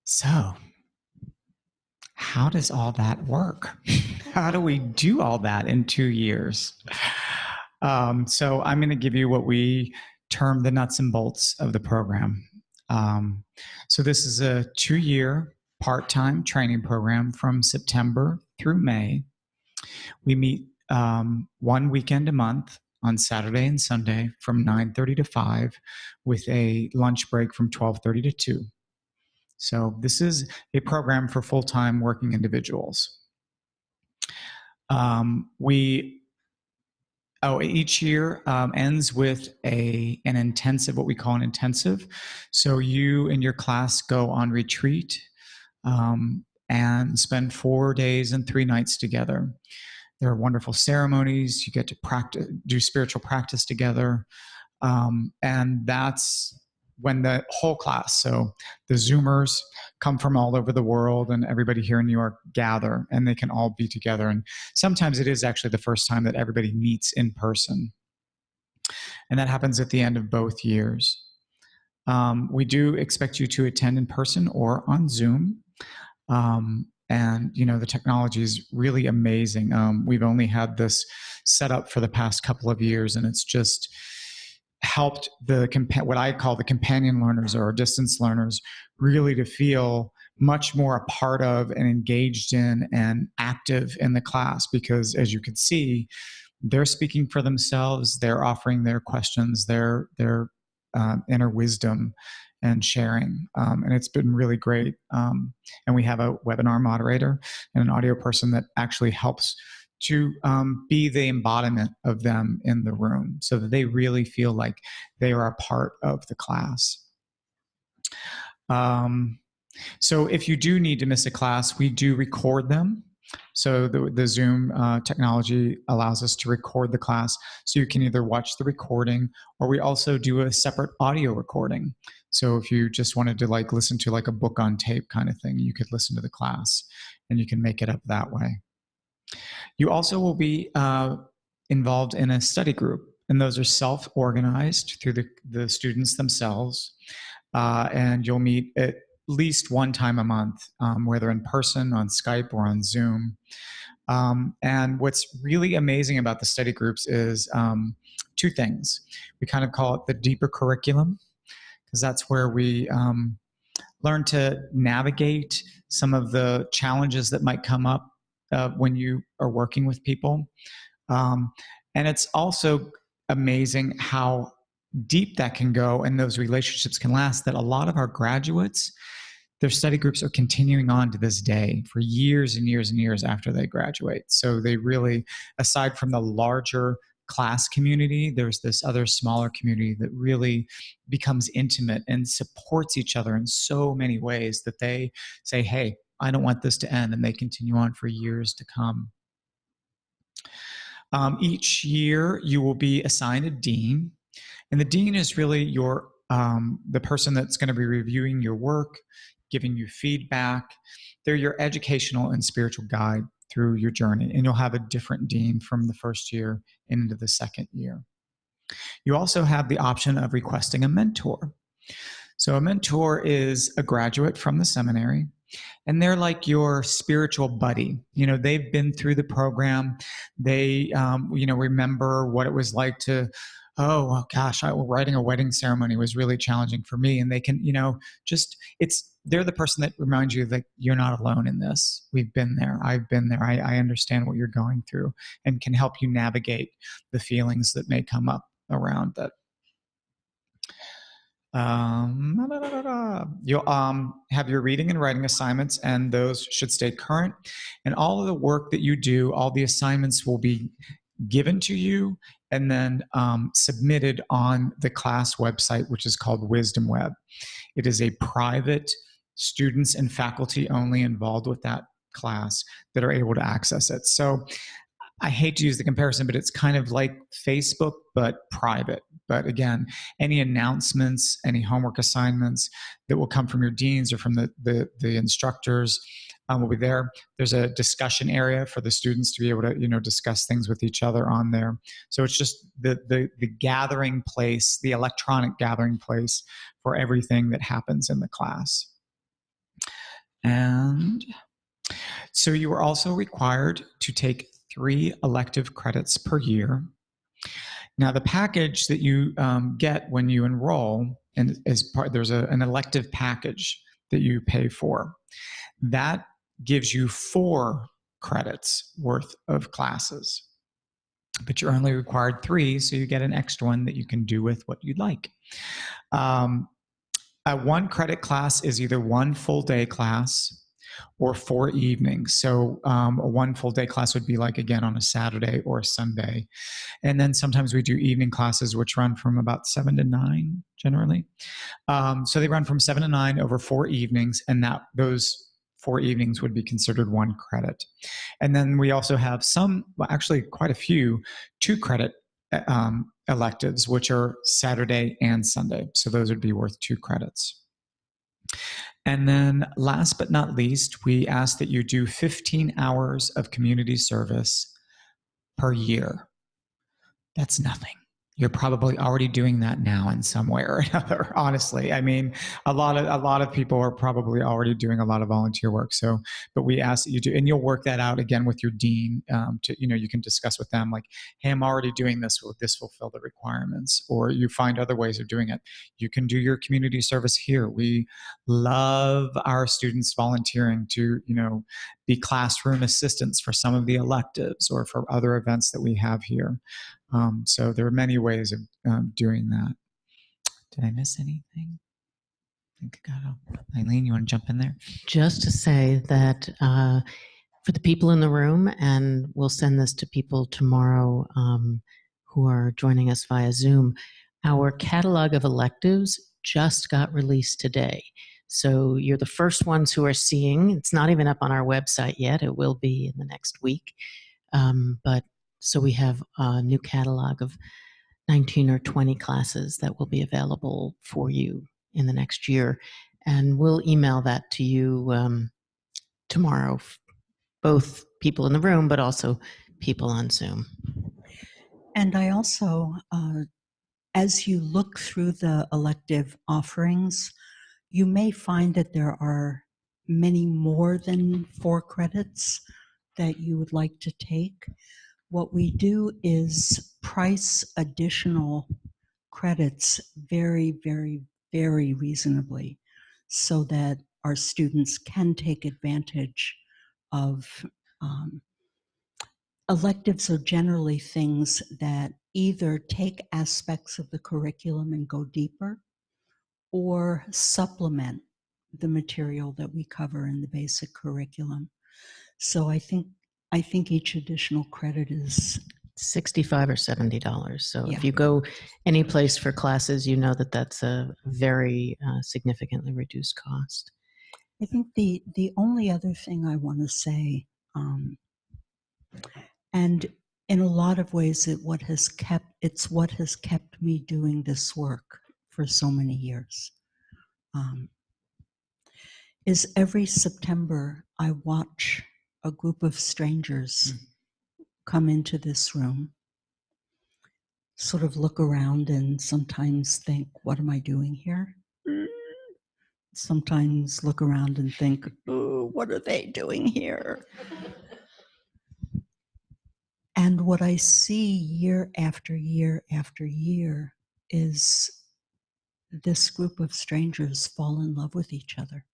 [SPEAKER 3] So, how does all that work? How do we do all that in 2 years? So I'm going to give you what we term the nuts and bolts of the program. So this is a 2-year part-time training program from September through May. We meet 1 weekend a month on Saturday and Sunday from 9:30 to 5, with a lunch break from 12:30 to 2. So this is a program for full-time working individuals. Each year ends with an intensive, what we call an intensive. So you and your class go on retreat and spend 4 days and 3 nights together. There are wonderful ceremonies. You get to practice, do spiritual practice together. And that's when the whole class, so the Zoomers come from all over the world, and everybody here in New York gather, and they can all be together. And sometimes it is actually the first time that everybody meets in person. And that happens at the end of both years. We do expect you to attend in person or on Zoom. And, you know, the technology is really amazing. We've only had this set up for the past couple of years, and it's just helped what I call the companion learners or distance learners really to feel much more a part of and engaged in and active in the class, because as you can see, they're speaking for themselves, they're offering their questions, their inner wisdom and sharing. And it's been really great. And we have a webinar moderator and an audio person that actually helps to be the embodiment of them in the room, so that they really feel like they are a part of the class. So if you do need to miss a class, we do record them. So the Zoom technology allows us to record the class, so you can either watch the recording, or we also do a separate audio recording. So if you just wanted to like listen to like a book on tape kind of thing, you could listen to the class, and you can make it up that way. You also will be involved in a study group, and those are self-organized through the students themselves. And you'll meet at least one time a month, whether in person, on Skype, or on Zoom. And what's really amazing about the study groups is 2 things. We kind of call it the deeper curriculum, because that's where we learn to navigate some of the challenges that might come up when you are working with people. And it's also amazing how deep that can go and those relationships can last, that a lot of our graduates, their study groups are continuing on to this day for years and years and years after they graduate. So they really, aside from the larger class community, there's this other smaller community that really becomes intimate and supports each other in so many ways that they say, hey, I don't want this to end, and they continue on for years to come. Each year you will be assigned a dean, and the dean is really your the person that's going to be reviewing your work, giving you feedback. They're your educational and spiritual guide through your journey, and you'll have a different dean from the first year into the second year. You also have the option of requesting a mentor. So a mentor is a graduate from the seminary, and they're like your spiritual buddy. You know, they've been through the program. They, you know, remember what it was like to, oh gosh, writing a wedding ceremony was really challenging for me. And they can, you know, they're the person that reminds you that you're not alone in this. We've been there. I've been there. I understand what you're going through, and can help you navigate the feelings that may come up around that. You'll have your reading and writing assignments, and those should stay current. And all of the work that you do, all the assignments will be given to you and then submitted on the class website, which is called Wisdom Web. It is a private, students and faculty only involved with that class that are able to access it. So I hate to use the comparison, but it's kind of like Facebook, but private. But again, any announcements, any homework assignments that will come from your deans or from the instructors will be there. There's a discussion area for the students to be able to, you know, discuss things with each other on there. So it's just the gathering place, the electronic gathering place for everything that happens in the class. And so you are also required to take 3 elective credits per year. Now, the package that you get when you enroll, and there's an elective package that you pay for. That gives you 4 credits worth of classes. but you're only required 3, so you get an extra one that you can do with what you'd like. A 1 credit class is either 1 full day class or 4 evenings. So a 1 full day class would be like, again, on a Saturday or a Sunday. And then sometimes we do evening classes, which run from about 7 to 9 generally. So they run from 7 to 9 over 4 evenings, and those 4 evenings would be considered 1 credit. And then we also have some, well, actually quite a few, 2 credit electives, which are Saturday and Sunday. So those would be worth 2 credits. And then last but not least, we ask that you do 15 hours of community service per year. That's nothing. You're probably already doing that now in some way or another, honestly. I mean, a lot of people are probably already doing a lot of volunteer work. So, but we ask that you do, and you'll work that out again with your dean. You can discuss with them like, hey, I'm already doing this. Will this fulfill the requirements? Or you find other ways of doing it. You can do your community service here. We love our students volunteering to, be classroom assistants for some of the electives or for other events that we have here. So there are many ways of doing that. Did I miss anything? I think I got Eileen, you want to jump in there?
[SPEAKER 14] Just to say that for the people in the room, and we'll send this to people tomorrow who are joining us via Zoom, our catalog of electives just got released today. So you're the first ones who are seeing. It's not even up on our website yet. It will be in the next week. So we have a new catalog of 19 or 20 classes that will be available for you in the next year. And we'll email that to you tomorrow, both people in the room, but also people on Zoom.
[SPEAKER 1] And I also, as you look through the elective offerings, you may find that there are many more than 4 credits that you would like to take. What we do is price additional credits very, very, very reasonably so that our students can take advantage of electives are generally things that either take aspects of the curriculum and go deeper or supplement the material that we cover in the basic curriculum. So I think each additional credit is
[SPEAKER 14] $65 or $70. So
[SPEAKER 1] Yeah.
[SPEAKER 14] if you go any place for classes, you know that that's a very significantly reduced cost.
[SPEAKER 1] I think the only other thing I want to say, and in a lot of ways, it's what has kept me doing this work for so many years, is every September I watch a group of strangers come into this room, sort of look around and sometimes think, what am I doing here? Sometimes look around and think, oh, what are they doing here? And what I see year after year after year is this group of strangers fall in love with each other.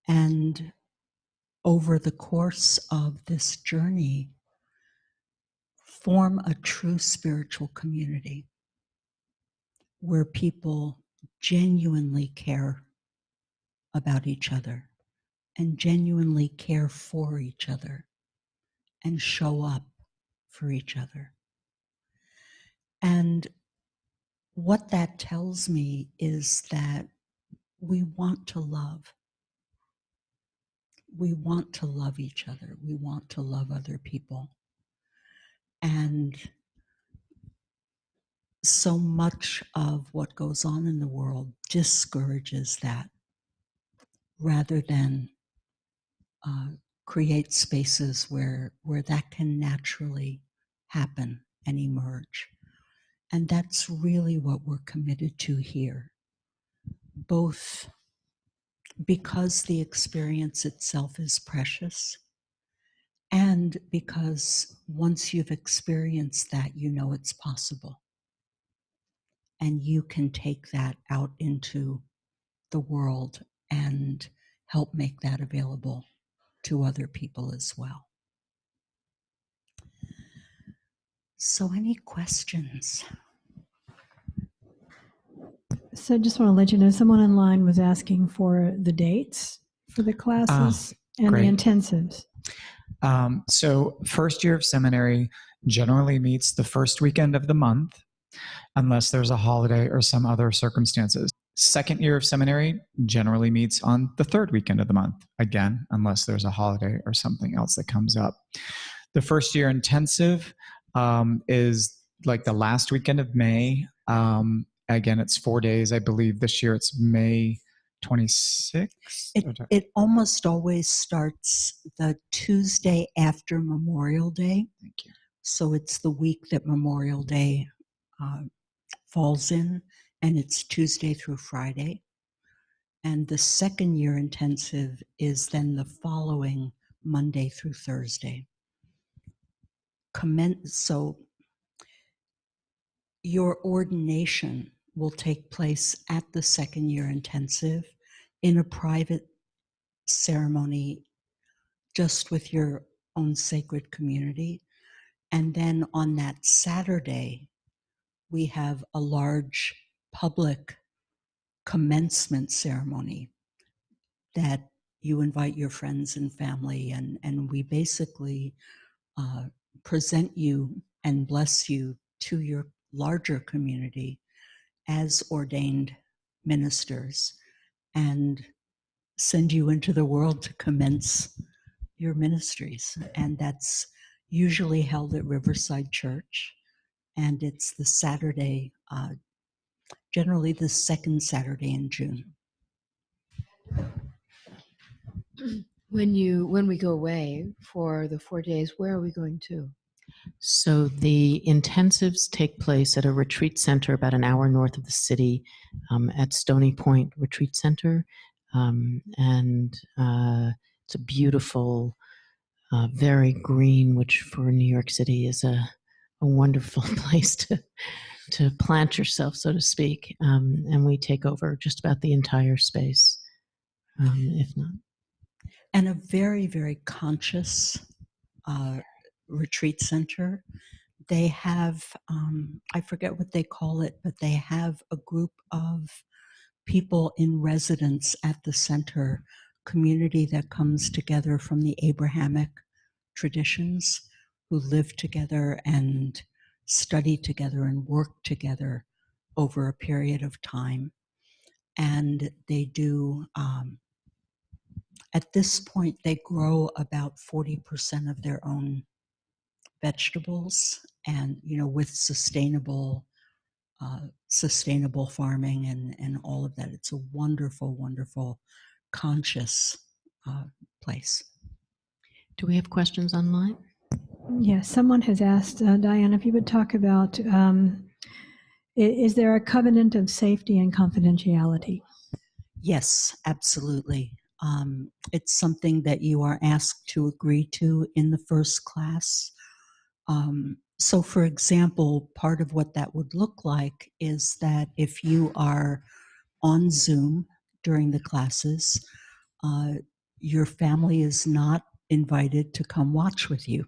[SPEAKER 1] And over the course of this journey, form a true spiritual community where people genuinely care about each other and genuinely care for each other and show up for each other. And what that tells me is that we want to love. We want to love each other. We want to love other people. And so much of what goes on in the world discourages that rather than create spaces where that can naturally happen and emerge. And that's really what we're committed to here, both because the experience itself is precious and because once you've experienced that, you know it's possible. And you can take that out into the world and help make that available to other people as well. So any questions?
[SPEAKER 16] So I just want to let you know, someone online was asking for the dates for the classes and
[SPEAKER 3] great.
[SPEAKER 16] the intensives.
[SPEAKER 3] So first year of seminary generally meets the first weekend of the month, unless there's a holiday or some other circumstances. Second year of seminary generally meets on the third weekend of the month, again, unless there's a holiday or something else that comes up. The first year intensive is like the last weekend of May. Again, it's 4 days. I believe this year it's May 26th.
[SPEAKER 1] It almost always starts the Tuesday after Memorial Day.
[SPEAKER 3] Thank you.
[SPEAKER 1] So it's the week that Memorial Day falls in, and it's Tuesday through Friday. And the second year intensive is then the following Monday through Thursday. So your ordination will take place at the second year intensive in a private ceremony just with your own sacred community. And then on that Saturday, we have a large public commencement ceremony that you invite your friends and family, and we basically present you and bless you to your larger community as ordained ministers and send you into the world to commence your ministries. And that's usually held at Riverside Church, and it's the Saturday, generally the second Saturday in June.
[SPEAKER 18] When we go away for the 4 days, where are we going to?
[SPEAKER 14] So the intensives take place at a retreat center about an hour north of the city, at Stony Point Retreat Center. And it's a beautiful, very green, which for New York City is a wonderful place to plant yourself, so to speak. And we take over just about the entire space, if not.
[SPEAKER 1] And a very, very conscious retreat center. They have, I forget what they call it, but they have a group of people in residence at the center, community that comes together from the Abrahamic traditions, who live together and study together and work together over a period of time. And they do, at this point, they grow about 40% of their own vegetables, and with sustainable farming and all of that. It's a wonderful, wonderful, conscious place.
[SPEAKER 14] Do we have questions online?
[SPEAKER 16] Yes, someone has asked, Diane, if you would talk about, is there a covenant of safety and confidentiality?
[SPEAKER 1] Yes, absolutely. It's something that you are asked to agree to in the first class. So, for example, part of what that would look like is that if you are on Zoom during the classes, your family is not invited to come watch with you.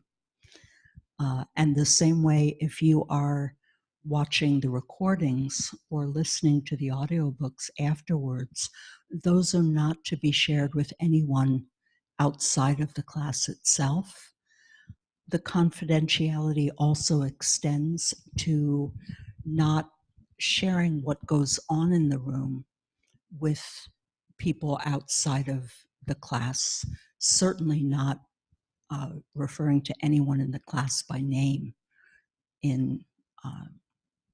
[SPEAKER 1] And the same way, if you are watching the recordings or listening to the audiobooks afterwards, those are not to be shared with anyone outside of the class itself. The confidentiality also extends to not sharing what goes on in the room with people outside of the class, certainly not referring to anyone in the class by name in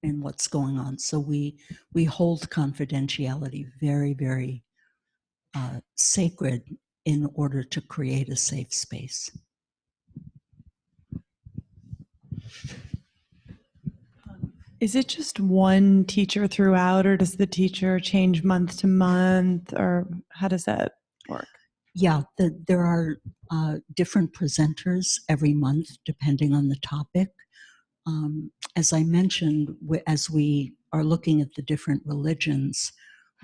[SPEAKER 1] what's going on. So we hold confidentiality very, very sacred in order to create a safe space.
[SPEAKER 21] Is it just one teacher throughout, or does the teacher change month to month, or how does that work?
[SPEAKER 1] Yeah, there are different presenters every month depending on the topic. As I mentioned, as we are looking at the different religions,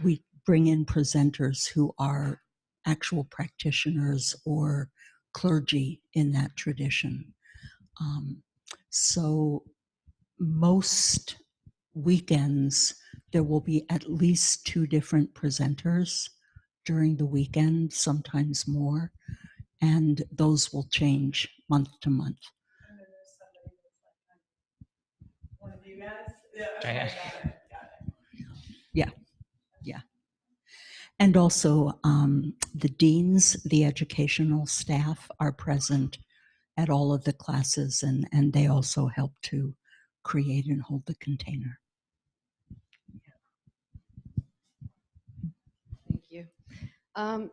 [SPEAKER 1] we bring in presenters who are actual practitioners or clergy in that tradition. So most weekends, there will be at least 2 different presenters during the weekend, sometimes more, and those will change month to month.
[SPEAKER 3] One of you guys? Yeah.
[SPEAKER 1] Yeah, yeah. And also the deans, the educational staff are present at all of the classes, and they also help to create and hold the container.
[SPEAKER 15] Thank you.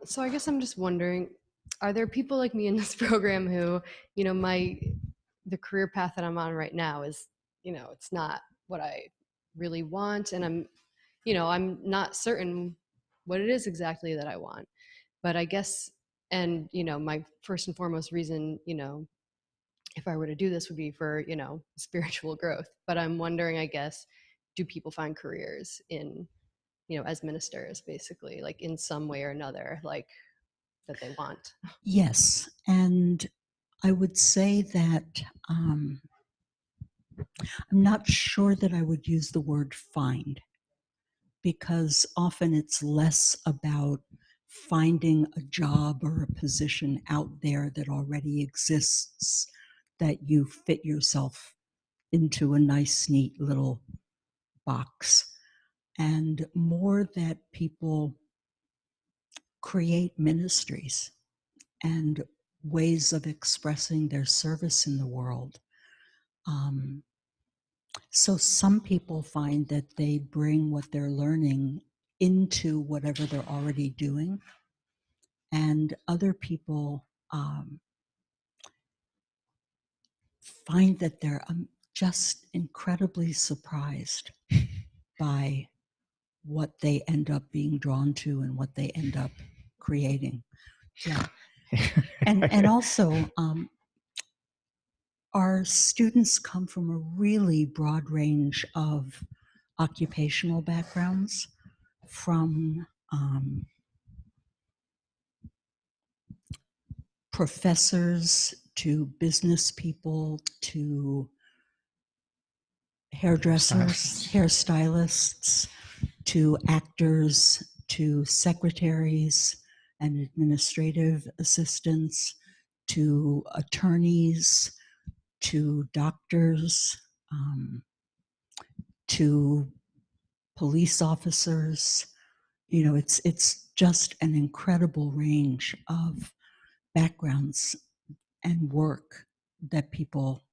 [SPEAKER 15] So I guess I'm just wondering, are there people like me in this program who, the career path that I'm on right now is, it's not what I really want, and I'm not certain what it is exactly that I want. But I guess, and my first and foremost reason, if I were to do this would be for, spiritual growth. But I'm wondering, I guess, do people find careers in, as ministers, basically, like in some way or another, like that they want?
[SPEAKER 1] Yes, and I would say that I'm not sure that I would use the word find, because often it's less about finding a job or a position out there that already exists, that you fit yourself into a nice, neat little box, and more that people create ministries and ways of expressing their service in the world. So some people find that they bring what they're learning into whatever they're already doing, and other people find that they're just incredibly surprised by what they end up being drawn to and what they end up creating. Yeah. And also, our students come from a really broad range of occupational backgrounds, from professors to business people to hairdressers, hairstylists, to actors, to secretaries and administrative assistants, to attorneys, to doctors, to police officers. It's just an incredible range of backgrounds and work that people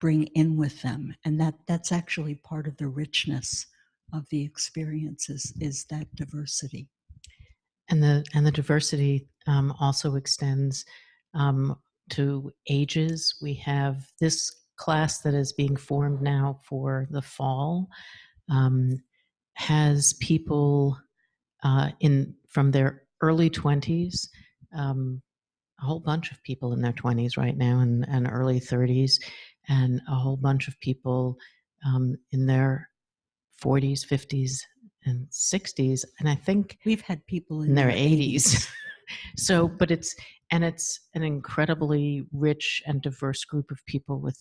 [SPEAKER 1] bring in with them, and that's actually part of the richness of the experiences, is that diversity.
[SPEAKER 14] And the diversity also extends to ages. We have this class that is being formed now for the fall, has people from their early 20s, a whole bunch of people in their 20s right now, and early 30s, and a whole bunch of people in their 40s, 50s, and 60s, and I think
[SPEAKER 1] we've had people
[SPEAKER 14] in their 80s. So, but it's an incredibly rich and diverse group of people with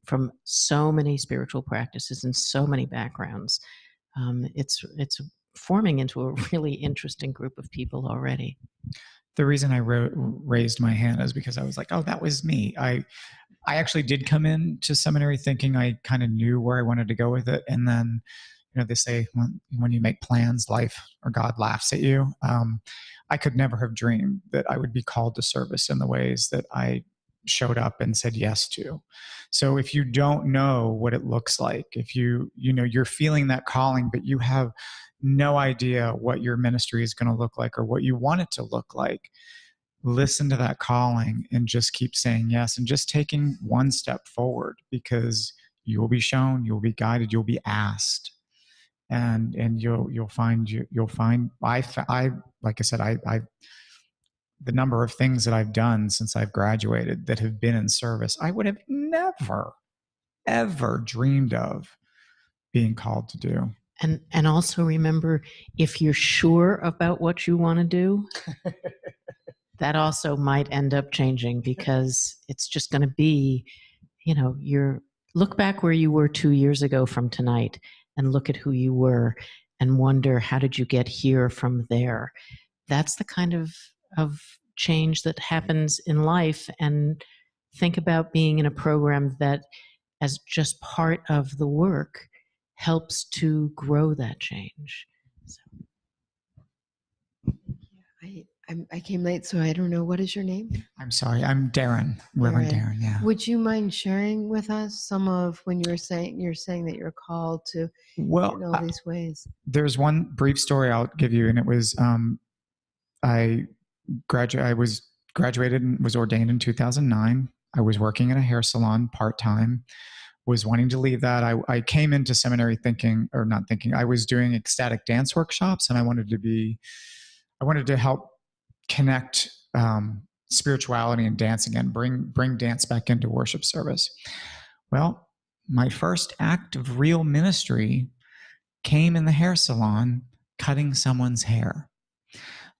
[SPEAKER 14] from so many spiritual practices and so many backgrounds. It's forming into a really interesting group of people already.
[SPEAKER 3] The reason I raised my hand is because I was like, oh, that was me. I actually did come into seminary thinking I kind of knew where I wanted to go with it. And then, they say when you make plans, life or God laughs at you. I could never have dreamed that I would be called to service in the ways that I showed up and said yes to. So if you don't know what it looks like, if you're feeling that calling, but you have no idea what your ministry is going to look like or what you want it to look like, listen to that calling and just keep saying yes, and just taking one step forward, because you will be shown, you'll be guided, you'll be asked, and you'll find I like I said, I the number of things that I've done since I've graduated that have been in service, I would have never ever dreamed of being called to do.
[SPEAKER 14] And also remember, if you're sure about what you want to do, that also might end up changing, because it's just going to be, you're Look back where you were 2 years ago from tonight and look at who you were and wonder, how did you get here from there? That's the kind of change that happens in life. And think about being in a program that, as just part of the work, helps to grow that change.
[SPEAKER 18] I came late, so I don't know. What is your name?
[SPEAKER 3] I'm sorry. I'm Darren, Reverend Darren. Yeah.
[SPEAKER 18] Would you mind sharing with us some of when you're saying that you're called to in all these ways?
[SPEAKER 3] There's one brief story I'll give you, and it was I was graduated and was ordained in 2009. I was working in a hair salon part-time, was wanting to leave that. I came into seminary I was doing ecstatic dance workshops, and I wanted to help connect spirituality and dance again, bring dance back into worship service. Well, my first act of real ministry came in the hair salon, cutting someone's hair.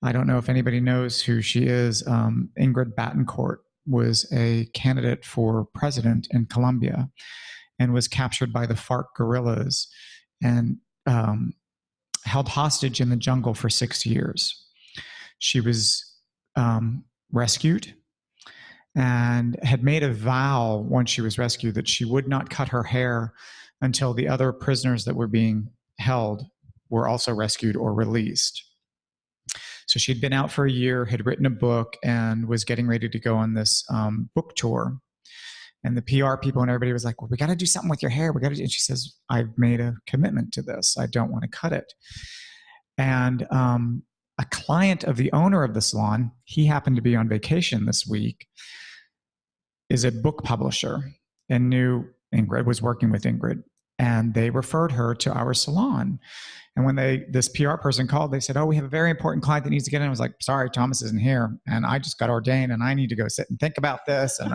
[SPEAKER 3] I don't know if anybody knows who she is. Ingrid Betancourt was a candidate for president in Colombia and was captured by the FARC guerrillas and held hostage in the jungle for 6 years. She was rescued and had made a vow once she was rescued that she would not cut her hair until the other prisoners that were being held were also rescued or released. So she'd been out for a year, had written a book, and was getting ready to go on this book tour. And the PR people and everybody was like, well, we got to do something with your hair. And she says, I've made a commitment to this. I don't want to cut it. And a client of the owner of the salon, he happened to be on vacation this week, is a book publisher and knew Ingrid, was working with Ingrid. And they referred her to our salon. And when this PR person called, they said, oh, we have a very important client that needs to get in. I was like, sorry, Thomas isn't here. And I just got ordained and I need to go sit and think about this. And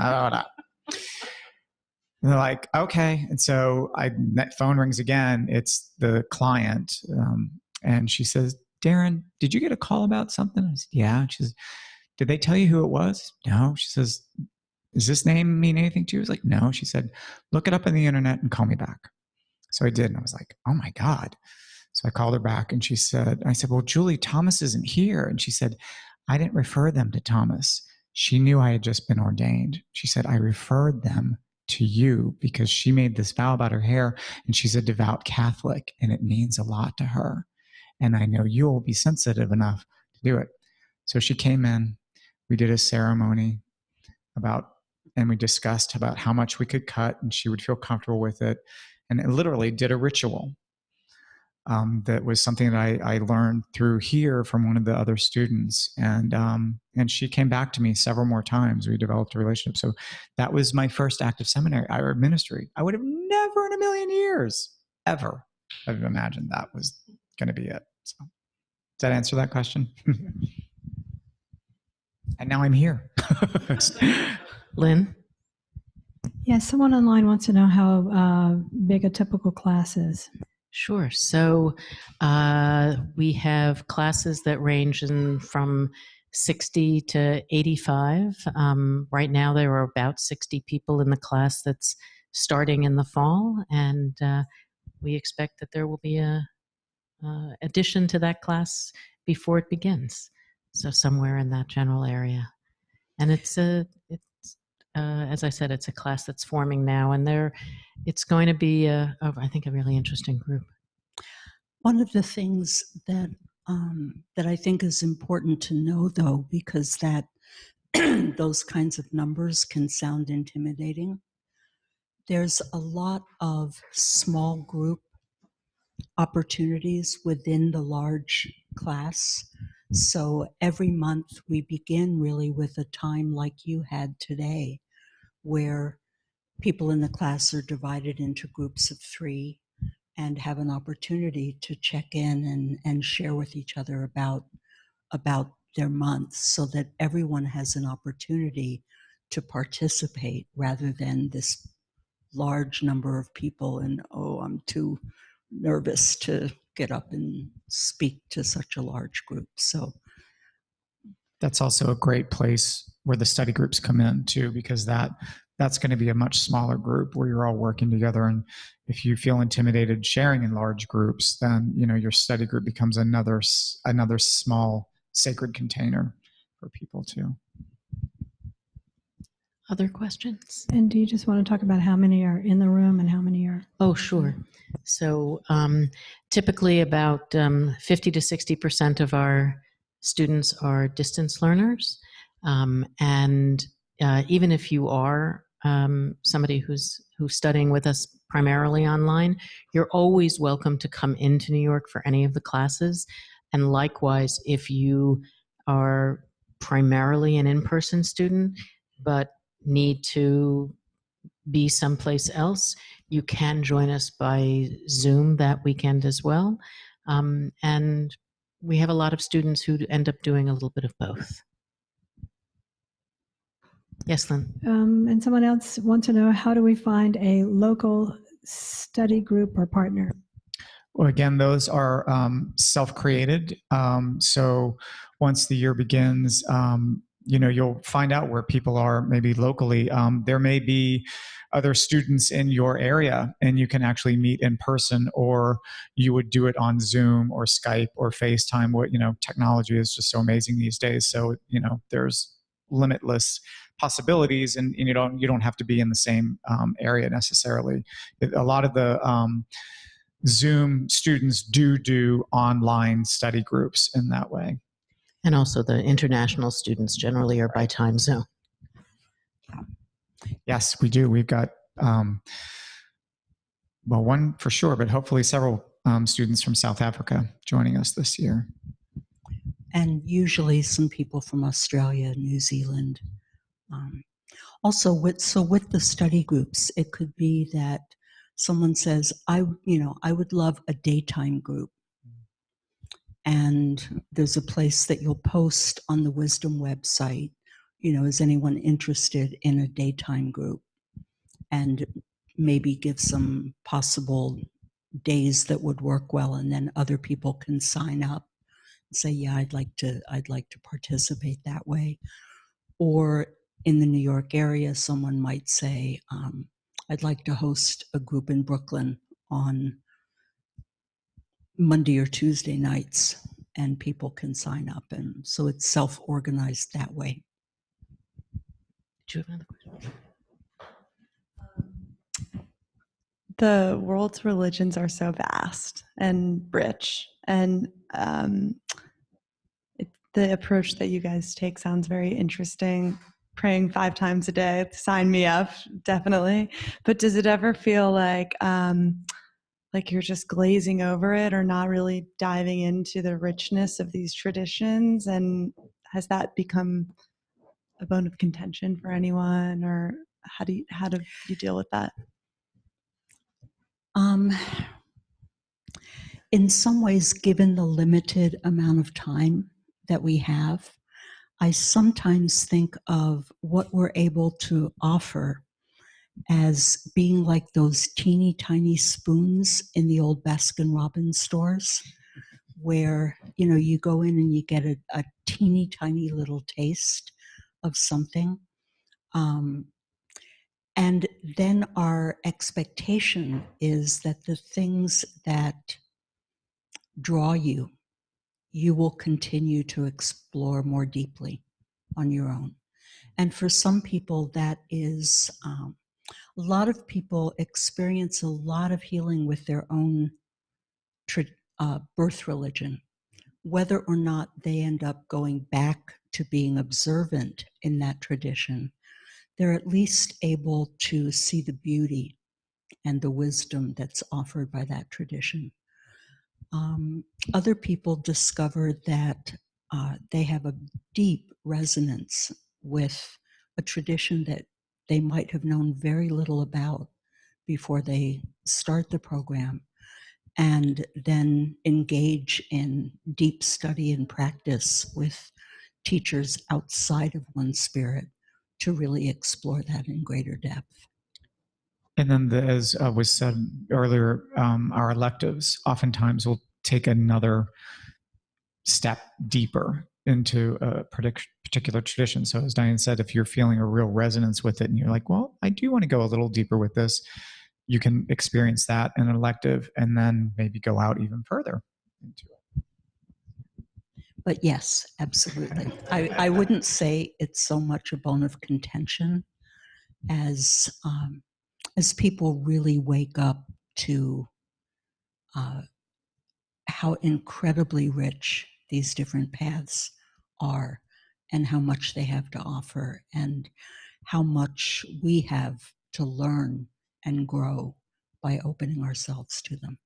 [SPEAKER 3] And they're like, okay. And so that phone rings again. It's the client. And she says, Darren, did you get a call about something? I said, yeah. She says, did they tell you who it was? No. She says, does this name mean anything to you? I was like, no. She said, look it up on the internet and call me back. So I did. And I was like, oh my God. So I called her back and I said, well, Julie, Thomas isn't here. And she said, I didn't refer them to Thomas. She knew I had just been ordained. She said, I referred them to you because she made this vow about her hair and she's a devout Catholic and it means a lot to her. And I know you'll be sensitive enough to do it. So she came in, we did a ceremony and we discussed about how much we could cut and she would feel comfortable with it. And it literally did a ritual. That was something that I learned through here from one of the other students. And she came back to me several more times. We developed a relationship. So that was my first act of seminary or ministry. I would have never in a million years, ever, have imagined that was going to be it. So does that answer that question? And now I'm here.
[SPEAKER 14] Lynn?
[SPEAKER 16] Yeah, someone online wants to know how big a typical class is.
[SPEAKER 14] Sure. So we have classes that range from 60 to 85. Right now, there are about 60 people in the class that's starting in the fall, and we expect that there will be a addition to that class before it begins. So somewhere in that general area, and it's as I said, it's a class that's forming now, and it's going to be, I think, a really interesting group.
[SPEAKER 1] One of the things that I think is important to know, though, because that those kinds of numbers can sound intimidating, there's a lot of small group opportunities within the large class. So every month we begin really with a time like you had today, where people in the class are divided into groups of 3 and have an opportunity to check in and share with each other about their months, so that everyone has an opportunity to participate rather than this large number of people and, oh, I'm too nervous to get up and speak to such a large group. So
[SPEAKER 3] that's also a great place where the study groups come in too, because that that's going to be a much smaller group where you're all working together. And if you feel intimidated sharing in large groups, then your study group becomes another small sacred container for people too.
[SPEAKER 14] Other questions?
[SPEAKER 16] And do you just want to talk about how many are in the room and how many are?
[SPEAKER 14] Oh, sure. So typically about 50 to 60% of our students are distance learners. And even if you are somebody who's studying with us primarily online, you're always welcome to come into New York for any of the classes. And likewise, if you are primarily an in-person student, but need to be someplace else, you can join us by Zoom that weekend as well. And we have a lot of students who end up doing a little bit of both. Yes, Lynn.
[SPEAKER 16] And someone else wants to know, how do we find a local study group or partner?
[SPEAKER 3] Well, again, those are self-created. So once the year begins, you'll find out where people are maybe locally. There may be other students in your area and you can actually meet in person, or you would do it on Zoom or Skype or FaceTime. Technology is just so amazing these days. So, there's limitless possibilities, and you don't have to be in the same area necessarily. A lot of the Zoom students do online study groups in that way.
[SPEAKER 14] And also the international students generally are by time zone.
[SPEAKER 3] Yes, we do. We've got, one for sure, but hopefully several students from South Africa joining us this year.
[SPEAKER 1] And usually some people from Australia, New Zealand. Also, with the study groups, it could be that someone says, I would love a daytime group. And there's a place that you'll post on the Wisdom website, is anyone interested in a daytime group? And maybe give some possible days that would work well, and then other people can sign up and say, yeah, I'd like to participate that way. Or in the New York area, someone might say, I'd like to host a group in Brooklyn on Monday or Tuesday nights, and people can sign up. And so it's self-organized that way.
[SPEAKER 14] Do you have another question?
[SPEAKER 21] The world's religions are so vast and rich, and the approach that you guys take sounds very interesting. Praying 5 times a day, sign me up, definitely. But does it ever feel like you're just glazing over it, or not really diving into the richness of these traditions? And has that become a bone of contention for anyone, or how do you deal with that?
[SPEAKER 1] In some ways, given the limited amount of time that we have, I sometimes think of what we're able to offer as being like those teeny tiny spoons in the old Baskin-Robbins stores, where you go in and you get a teeny tiny little taste of something. And then our expectation is that the things that draw you, you will continue to explore more deeply on your own. And for some people, that is, a lot of people experience a lot of healing with their own birth religion. Whether or not they end up going back to being observant in that tradition, they're at least able to see the beauty and the wisdom that's offered by that tradition. Other people discover that they have a deep resonance with a tradition that they might have known very little about before they start the program, and then engage in deep study and practice with teachers outside of One Spirit to really explore that in greater depth.
[SPEAKER 3] And then, as was said earlier, our electives oftentimes will take another step deeper into a particular tradition. So as Diane said, if you're feeling a real resonance with it and you're like, well, I do want to go a little deeper with this, you can experience that in an elective and then maybe go out even further into it.
[SPEAKER 1] But yes, absolutely. I wouldn't say it's so much a bone of contention as people really wake up to how incredibly rich these different paths are and how much they have to offer and how much we have to learn and grow by opening ourselves to them.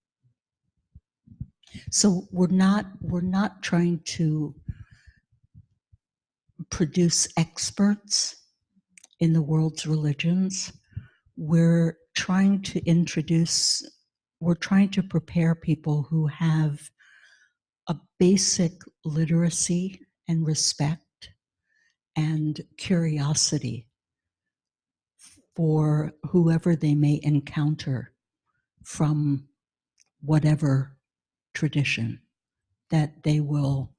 [SPEAKER 1] So we're not trying to produce experts in the world's religions. We're trying to prepare people who have a basic literacy and respect and curiosity for whoever they may encounter from whatever tradition, that they will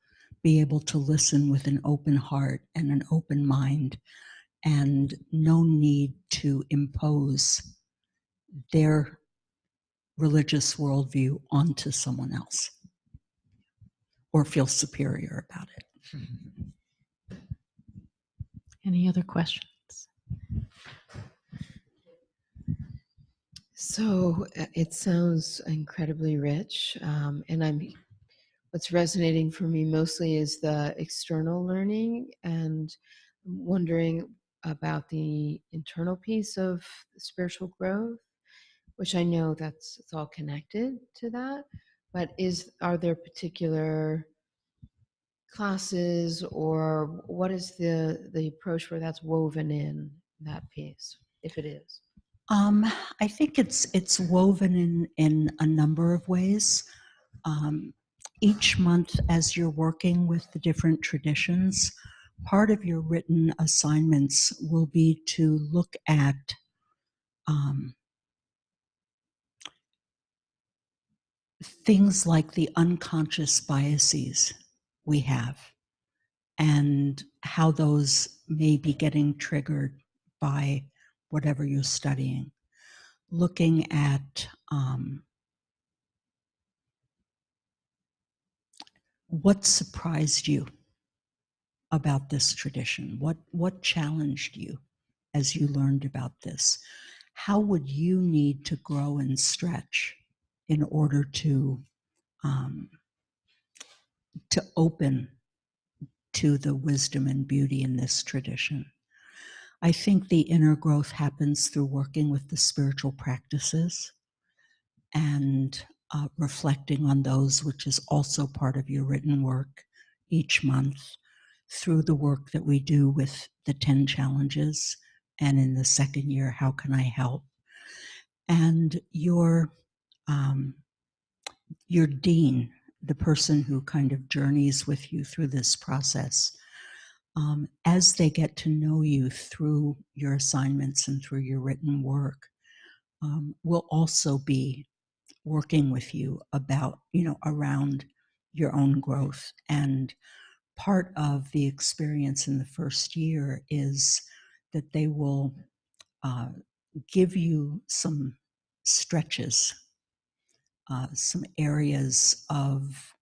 [SPEAKER 1] be able to listen with an open heart and an open mind, and no need to impose their religious worldview onto someone else or feel superior about it.
[SPEAKER 14] Any other questions?
[SPEAKER 18] So it sounds incredibly rich, and what's resonating for me mostly is the external learning, and I'm wondering about the internal piece of spiritual growth, which I know it's all connected to that. But are there particular classes, or what is the approach where that's woven in that piece, if it is?
[SPEAKER 1] I think it's woven in a number of ways. Each month, as you're working with the different traditions, part of your written assignments will be to look at things like the unconscious biases we have and how those may be getting triggered by whatever you're studying. Looking at what surprised you about this tradition? What challenged you as you learned about this? How would you need to grow and stretch in order to open to the wisdom and beauty in this tradition? I think the inner growth happens through working with the spiritual practices and reflecting on those, which is also part of your written work each month, through the work that we do with the 10 challenges, and in the second year, how can I help? And your dean, the person who kind of journeys with you through this process, as they get to know you through your assignments and through your written work, will also be working with you about, around your own growth. And part of the experience in the first year is that they will give you some stretches, some areas of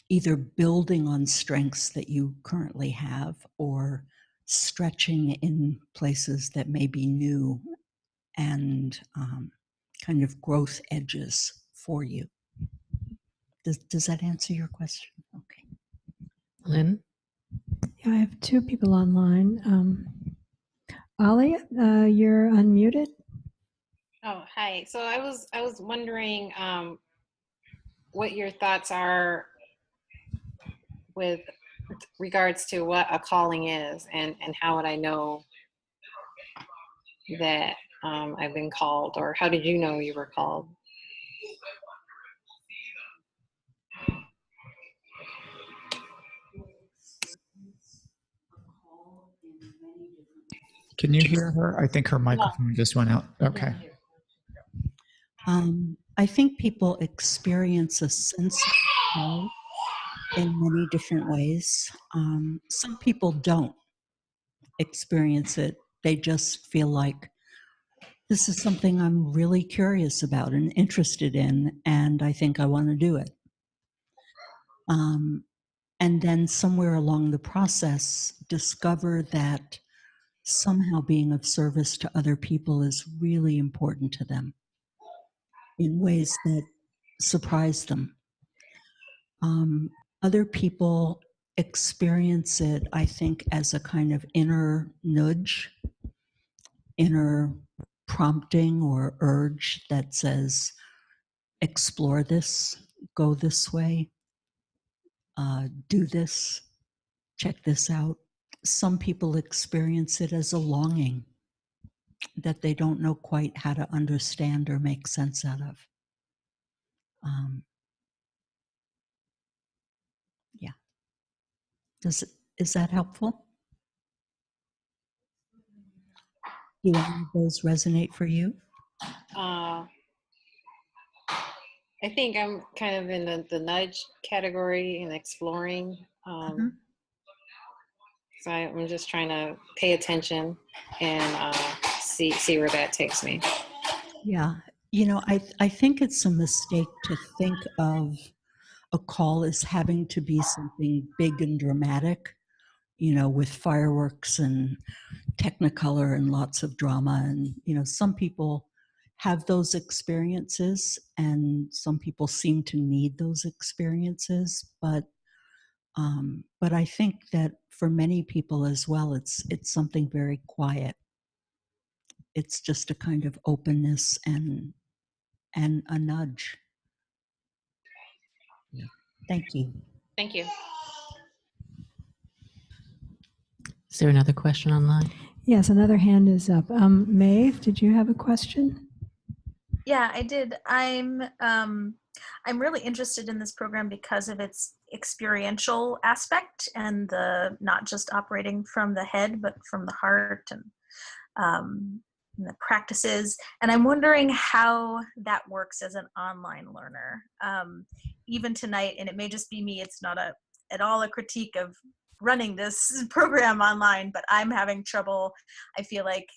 [SPEAKER 1] either building on strengths that you currently have or stretching in places that may be new and kind of growth edges for you. Does that answer your question? Okay.
[SPEAKER 14] Lynn?
[SPEAKER 16] Yeah, I have two people online. Ali, you're unmuted.
[SPEAKER 4] Oh, hi. So I was wondering what your thoughts are with regards to what a calling is, and how would I know that I've been called, or how did you know you were called?
[SPEAKER 3] Can you hear her? I think her microphone just went out. Okay.
[SPEAKER 1] I think people experience a sense of call in many different ways. Some people don't experience it. They just feel like this is something I'm really curious about and interested in, and I think I want to do it. And then somewhere along the process, discover that somehow being of service to other people is really important to them in ways that surprise them. Other people experience it, I think, as a kind of inner nudge, inner prompting or urge that says, explore this, go this way, do this, check this out. Some people experience it as a longing that they don't know quite how to understand or make sense out of. Yeah. Is that helpful? Do any of those resonate for you?
[SPEAKER 4] I think I'm kind of in the nudge category and exploring. So I'm just trying to pay attention and see where that takes me.
[SPEAKER 1] Yeah. You know, I think it's a mistake to think of a call as having to be something big and dramatic, you know, with fireworks and technicolor and lots of drama. And, you know, some people have those experiences and some people seem to need those experiences. But I think that for many people as well, it's something very quiet. It's just a kind of openness and a nudge. Yeah. Thank you.
[SPEAKER 4] Thank you.
[SPEAKER 14] Is there another question online?
[SPEAKER 16] Yes, another hand is up. Maeve, did you have a question?
[SPEAKER 20] Yeah, I did. I'm really interested in this program because of its experiential aspect and the not just operating from the head, but from the heart and the practices. And I'm wondering how that works as an online learner. Even tonight, and it may just be me, it's not at all a critique of running this program online, but I'm having trouble. I feel like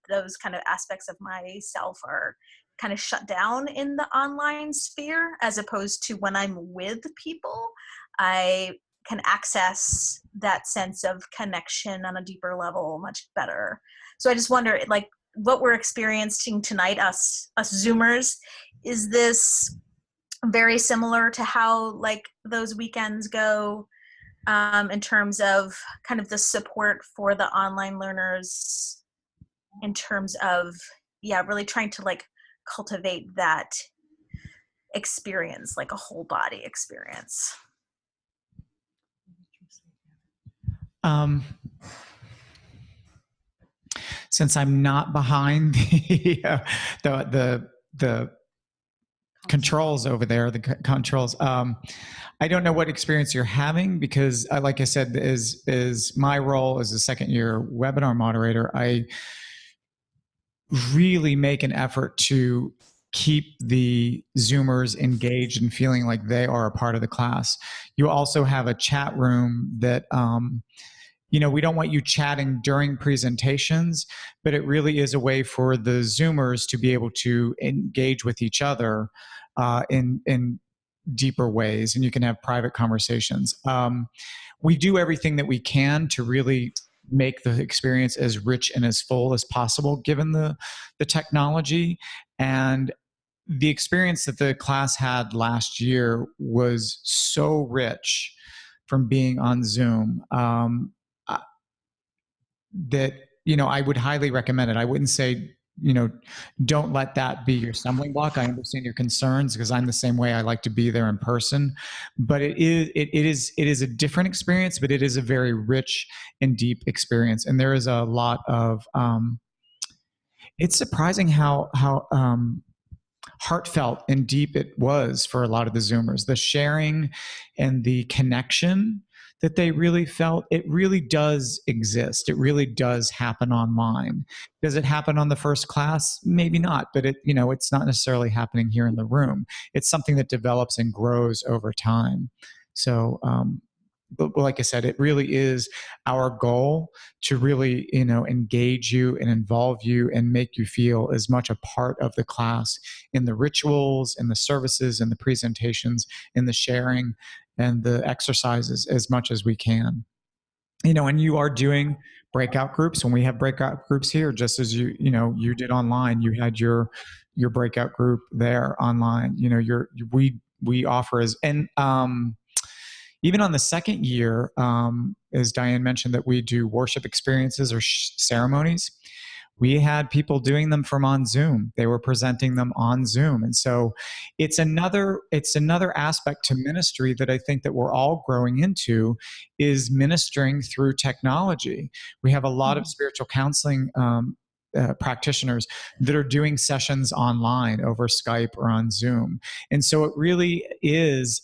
[SPEAKER 20] those kind of aspects of myself are kind of shut down in the online sphere, as opposed to when I'm with people, I can access that sense of connection on a deeper level much better. So I just wonder, like, what we're experiencing tonight, us Zoomers, is this very similar to how like those weekends go in terms of kind of the support for the online learners, in terms of, yeah, really trying to like cultivate that experience, like a whole body experience?
[SPEAKER 3] Since I'm not behind the controls over there, the controls, I don't know what experience you're having, because like I said, is my role as a second year webinar moderator, I really make an effort to keep the Zoomers engaged and feeling like they are a part of the class. You also have a chat room that, you know, we don't want you chatting during presentations, but it really is a way for the Zoomers to be able to engage with each other in deeper ways, and you can have private conversations. We do everything that we can to really make the experience as rich and as full as possible, given the technology. And the experience that the class had last year was so rich from being on Zoom that, you know, I would highly recommend it. I wouldn't say, you know, don't let that be your stumbling block. I understand your concerns, because I'm the same way. I like to be there in person, but it is a different experience, but it is a very rich and deep experience. And there is a lot of, it's surprising how heartfelt and deep it was for a lot of the Zoomers. The sharing and the connection that they really felt, it really does exist. It really does happen online. Does it happen on the first class? Maybe not, but it, you know, it's not necessarily happening here in the room. It's something that develops and grows over time. So, but like I said, it really is our goal to really, engage you and involve you and make you feel as much a part of the class in the rituals, in the services, in the presentations, in the sharing, and the exercises as much as we can. And you are doing breakout groups. When we have breakout groups here, just as you did online, you had your breakout group there online. We offer even on the second year, as Diane mentioned, that we do worship experiences or ceremonies. We had people doing them from on Zoom. They were presenting them on Zoom. And so it's another aspect to ministry that I think that we're all growing into, is ministering through technology. We have a lot of spiritual counseling practitioners that are doing sessions online over Skype or on Zoom. And so it really is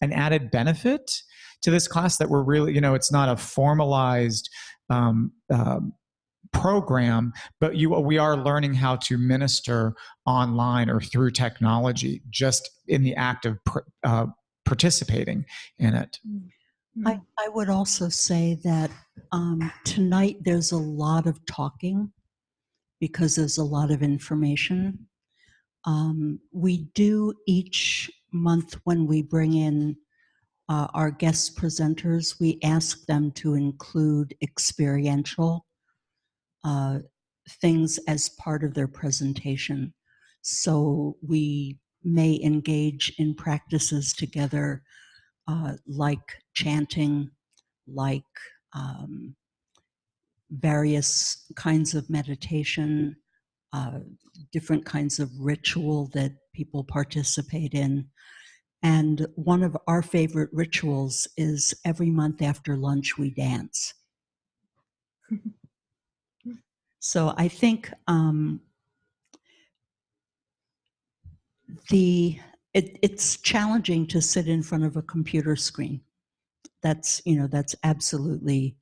[SPEAKER 3] an added benefit to this class that we're really, it's not a formalized program, but we are learning how to minister online or through technology, just in the act of participating in it.
[SPEAKER 1] I would also say that tonight there's a lot of talking because there's a lot of information. We do each month, when we bring in our guest presenters, we ask them to include experiential things as part of their presentation. So we may engage in practices together, like chanting, like various kinds of meditation, different kinds of ritual that people participate in. And one of our favorite rituals is every month after lunch, we dance. So I think it's challenging to sit in front of a computer screen. That's absolutely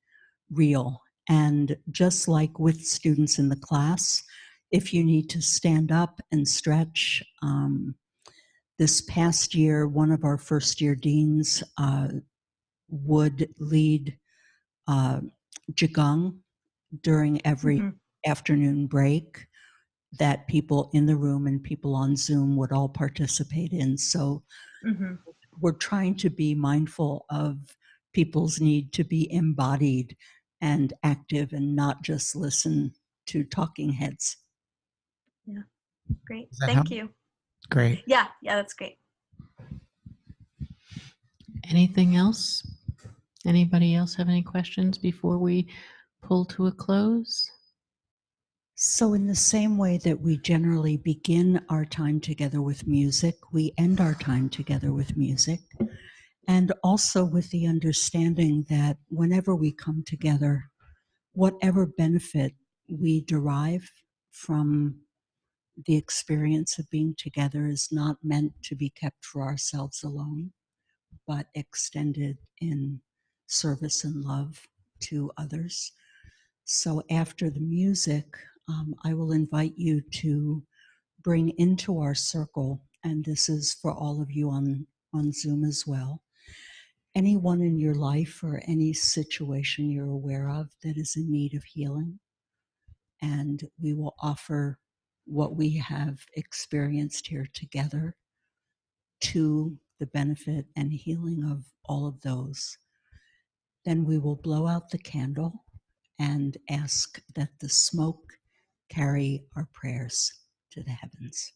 [SPEAKER 1] real. And just like with students in the class, if you need to stand up and stretch, this past year, one of our first year deans would lead Qigong during every afternoon break that people in the room and people on Zoom would all participate in. So we're trying to be mindful of people's need to be embodied and active and not just listen to talking heads.
[SPEAKER 7] Yeah, great.
[SPEAKER 3] Does that
[SPEAKER 7] Thank
[SPEAKER 3] help?
[SPEAKER 7] you.
[SPEAKER 3] Great.
[SPEAKER 7] Yeah, that's great.
[SPEAKER 14] Anything else? Anybody else have any questions before we pull to a close?
[SPEAKER 1] So in the same way that we generally begin our time together with music, we end our time together with music. And also with the understanding that whenever we come together, whatever benefit we derive from the experience of being together is not meant to be kept for ourselves alone, but extended in service and love to others. So after the music, I will invite you to bring into our circle, and this is for all of you on Zoom as well, anyone in your life or any situation you're aware of that is in need of healing. And we will offer what we have experienced here together to the benefit and healing of all of those. Then we will blow out the candle and ask that the smoke carry our prayers to the heavens.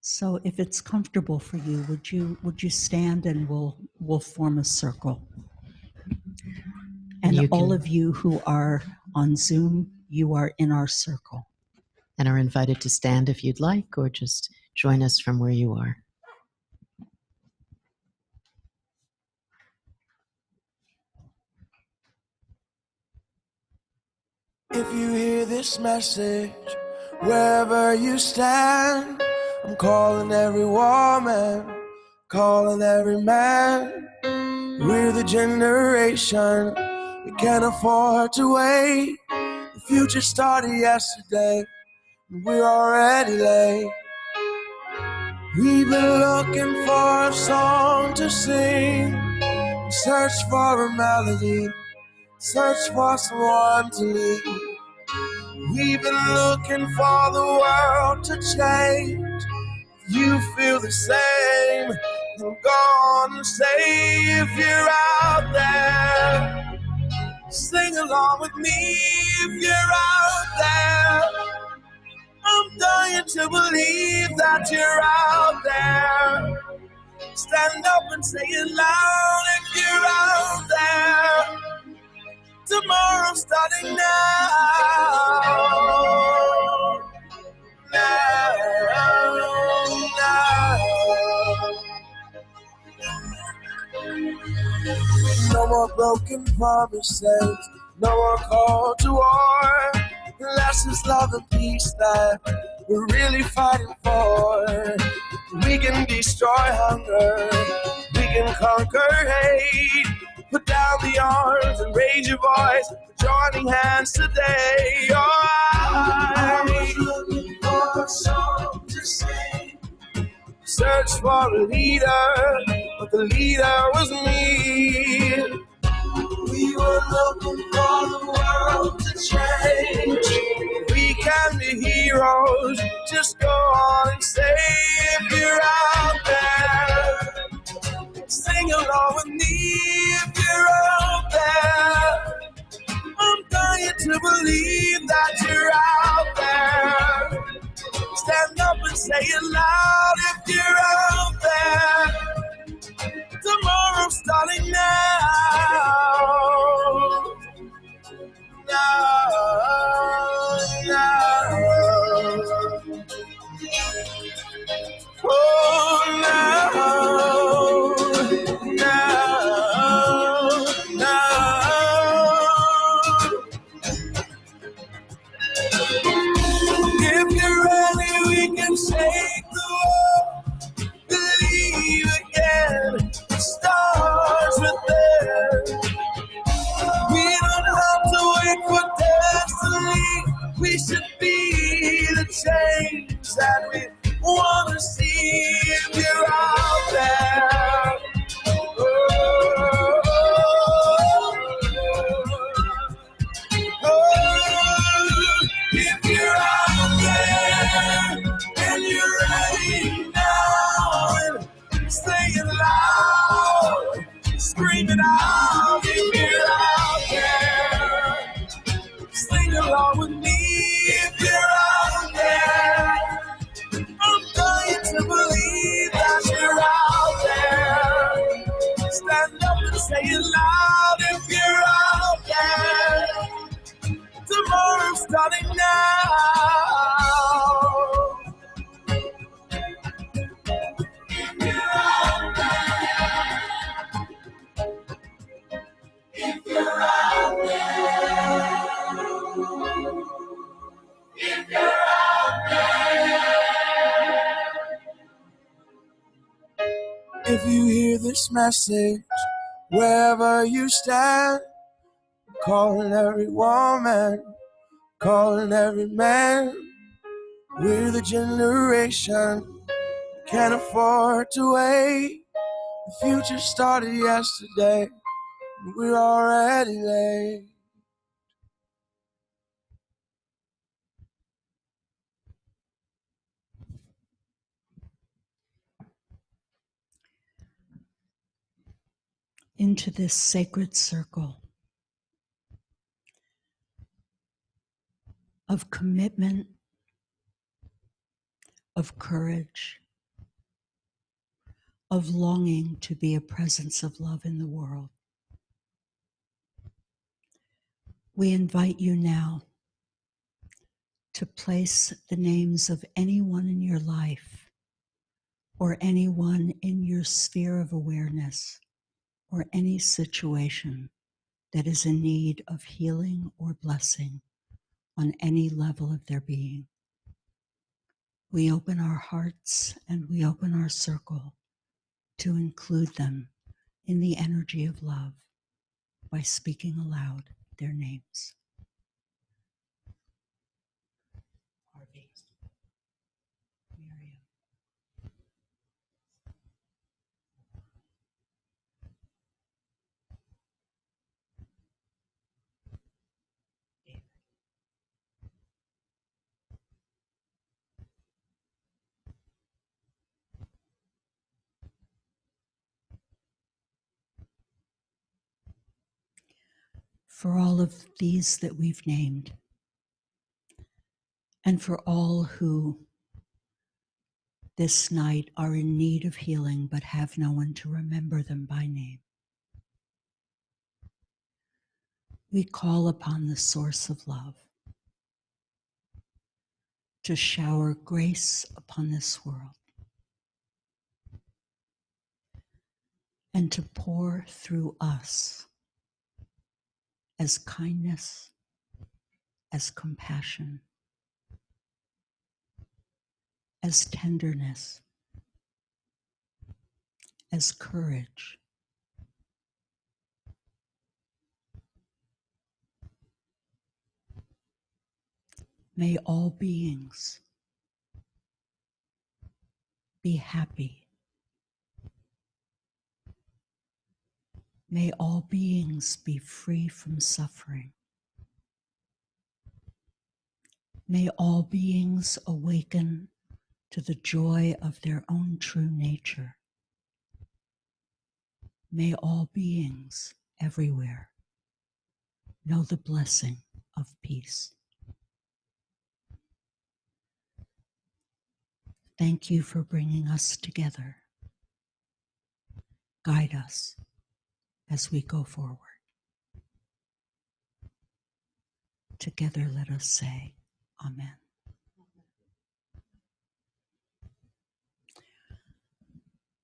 [SPEAKER 1] So if it's comfortable for you, would you stand and we'll form a circle. And all of you who are on Zoom, you are in our circle.
[SPEAKER 14] And are invited to stand if you'd like, or just join us from where you are.
[SPEAKER 9] If you hear this message, wherever you stand, I'm calling every woman, calling every man. We're the generation, we can't afford to wait. The future started yesterday, and we're already late. We've been looking for a song to sing, search for a melody, search for someone to lead. We've been looking for the world to change. If you feel the same, then go on and say, if you're out there, sing along with me. If you're out there, I'm dying to believe that you're out there. Stand up and say it loud if you're out there. Tomorrow's starting now. Now. No more broken promises, no more call to war. Unless it's love and peace that we're really fighting for. We can destroy hunger, we can conquer hate. Put down the arms and raise your voice, joining hands today. I'm looking for a song to sing. Search for a leader, but the leader was me. We were looking for the world to change. We can be heroes, just go on and say, if you're out there, sing along with me. If you're out there, I'm dying to believe that you're out there. Stand up and say it loud if you're out there. Tomorrow's starting now. Now. Oh, now. If you're ready, we can shake the world. Believe again, it starts with there. We don't have to wait for destiny. We should be the change that we want to see. If you're out there, if you're out there and you're ready now, and say it loud, scream it out. If you're out there, sing along with me. If you're out there, I'm dying to believe that you're out there. Stand up and say it loud. If you're out there, tomorrow's starting now. If you're out there, if you're out there, if you're out there, if you hear this message, wherever you stand, calling every woman, calling every man. We're the generation can't afford to wait. The future started yesterday, and we're already late.
[SPEAKER 1] Into this sacred circle of commitment, of courage, of longing to be a presence of love in the world. We invite you now to place the names of anyone in your life or anyone in your sphere of awareness or any situation that is in need of healing or blessing on any level of their being. We open our hearts and we open our circle to include them in the energy of love by speaking aloud their names. Harvey, Miriam, for all of these that we've named, and for all who this night are in need of healing but have no one to remember them by name. We call upon the source of love to shower grace upon this world and to pour through us as kindness, as compassion, as tenderness, as courage. May all beings be happy. May all beings be free from suffering. May all beings awaken to the joy of their own true nature. May all beings everywhere know the blessing of peace. Thank you for bringing us together. Guide us as we go forward. Together let us say, Amen.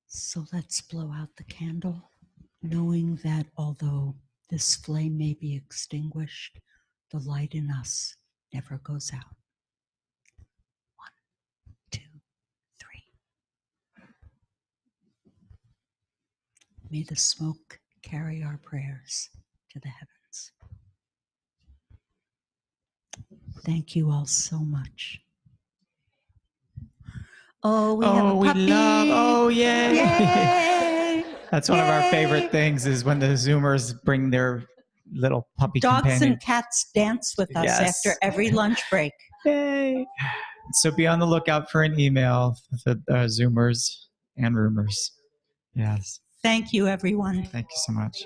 [SPEAKER 1] So let's blow out the candle, knowing that although this flame may be extinguished, the light in us never goes out. 1, 2, 3. May the smoke carry our prayers to the heavens. Thank you all so much. Oh, we have a puppy.
[SPEAKER 3] Yay.
[SPEAKER 1] Yay.
[SPEAKER 3] That's one of our favorite things is when the Zoomers bring their little puppy
[SPEAKER 1] Dogs
[SPEAKER 3] companion.
[SPEAKER 1] and cats dance with us
[SPEAKER 3] Yes.
[SPEAKER 1] after every lunch break.
[SPEAKER 3] Yay. So be on the lookout for an email for the Zoomers and Roomers. Yes.
[SPEAKER 1] Thank you, everyone.
[SPEAKER 3] Thank you so much.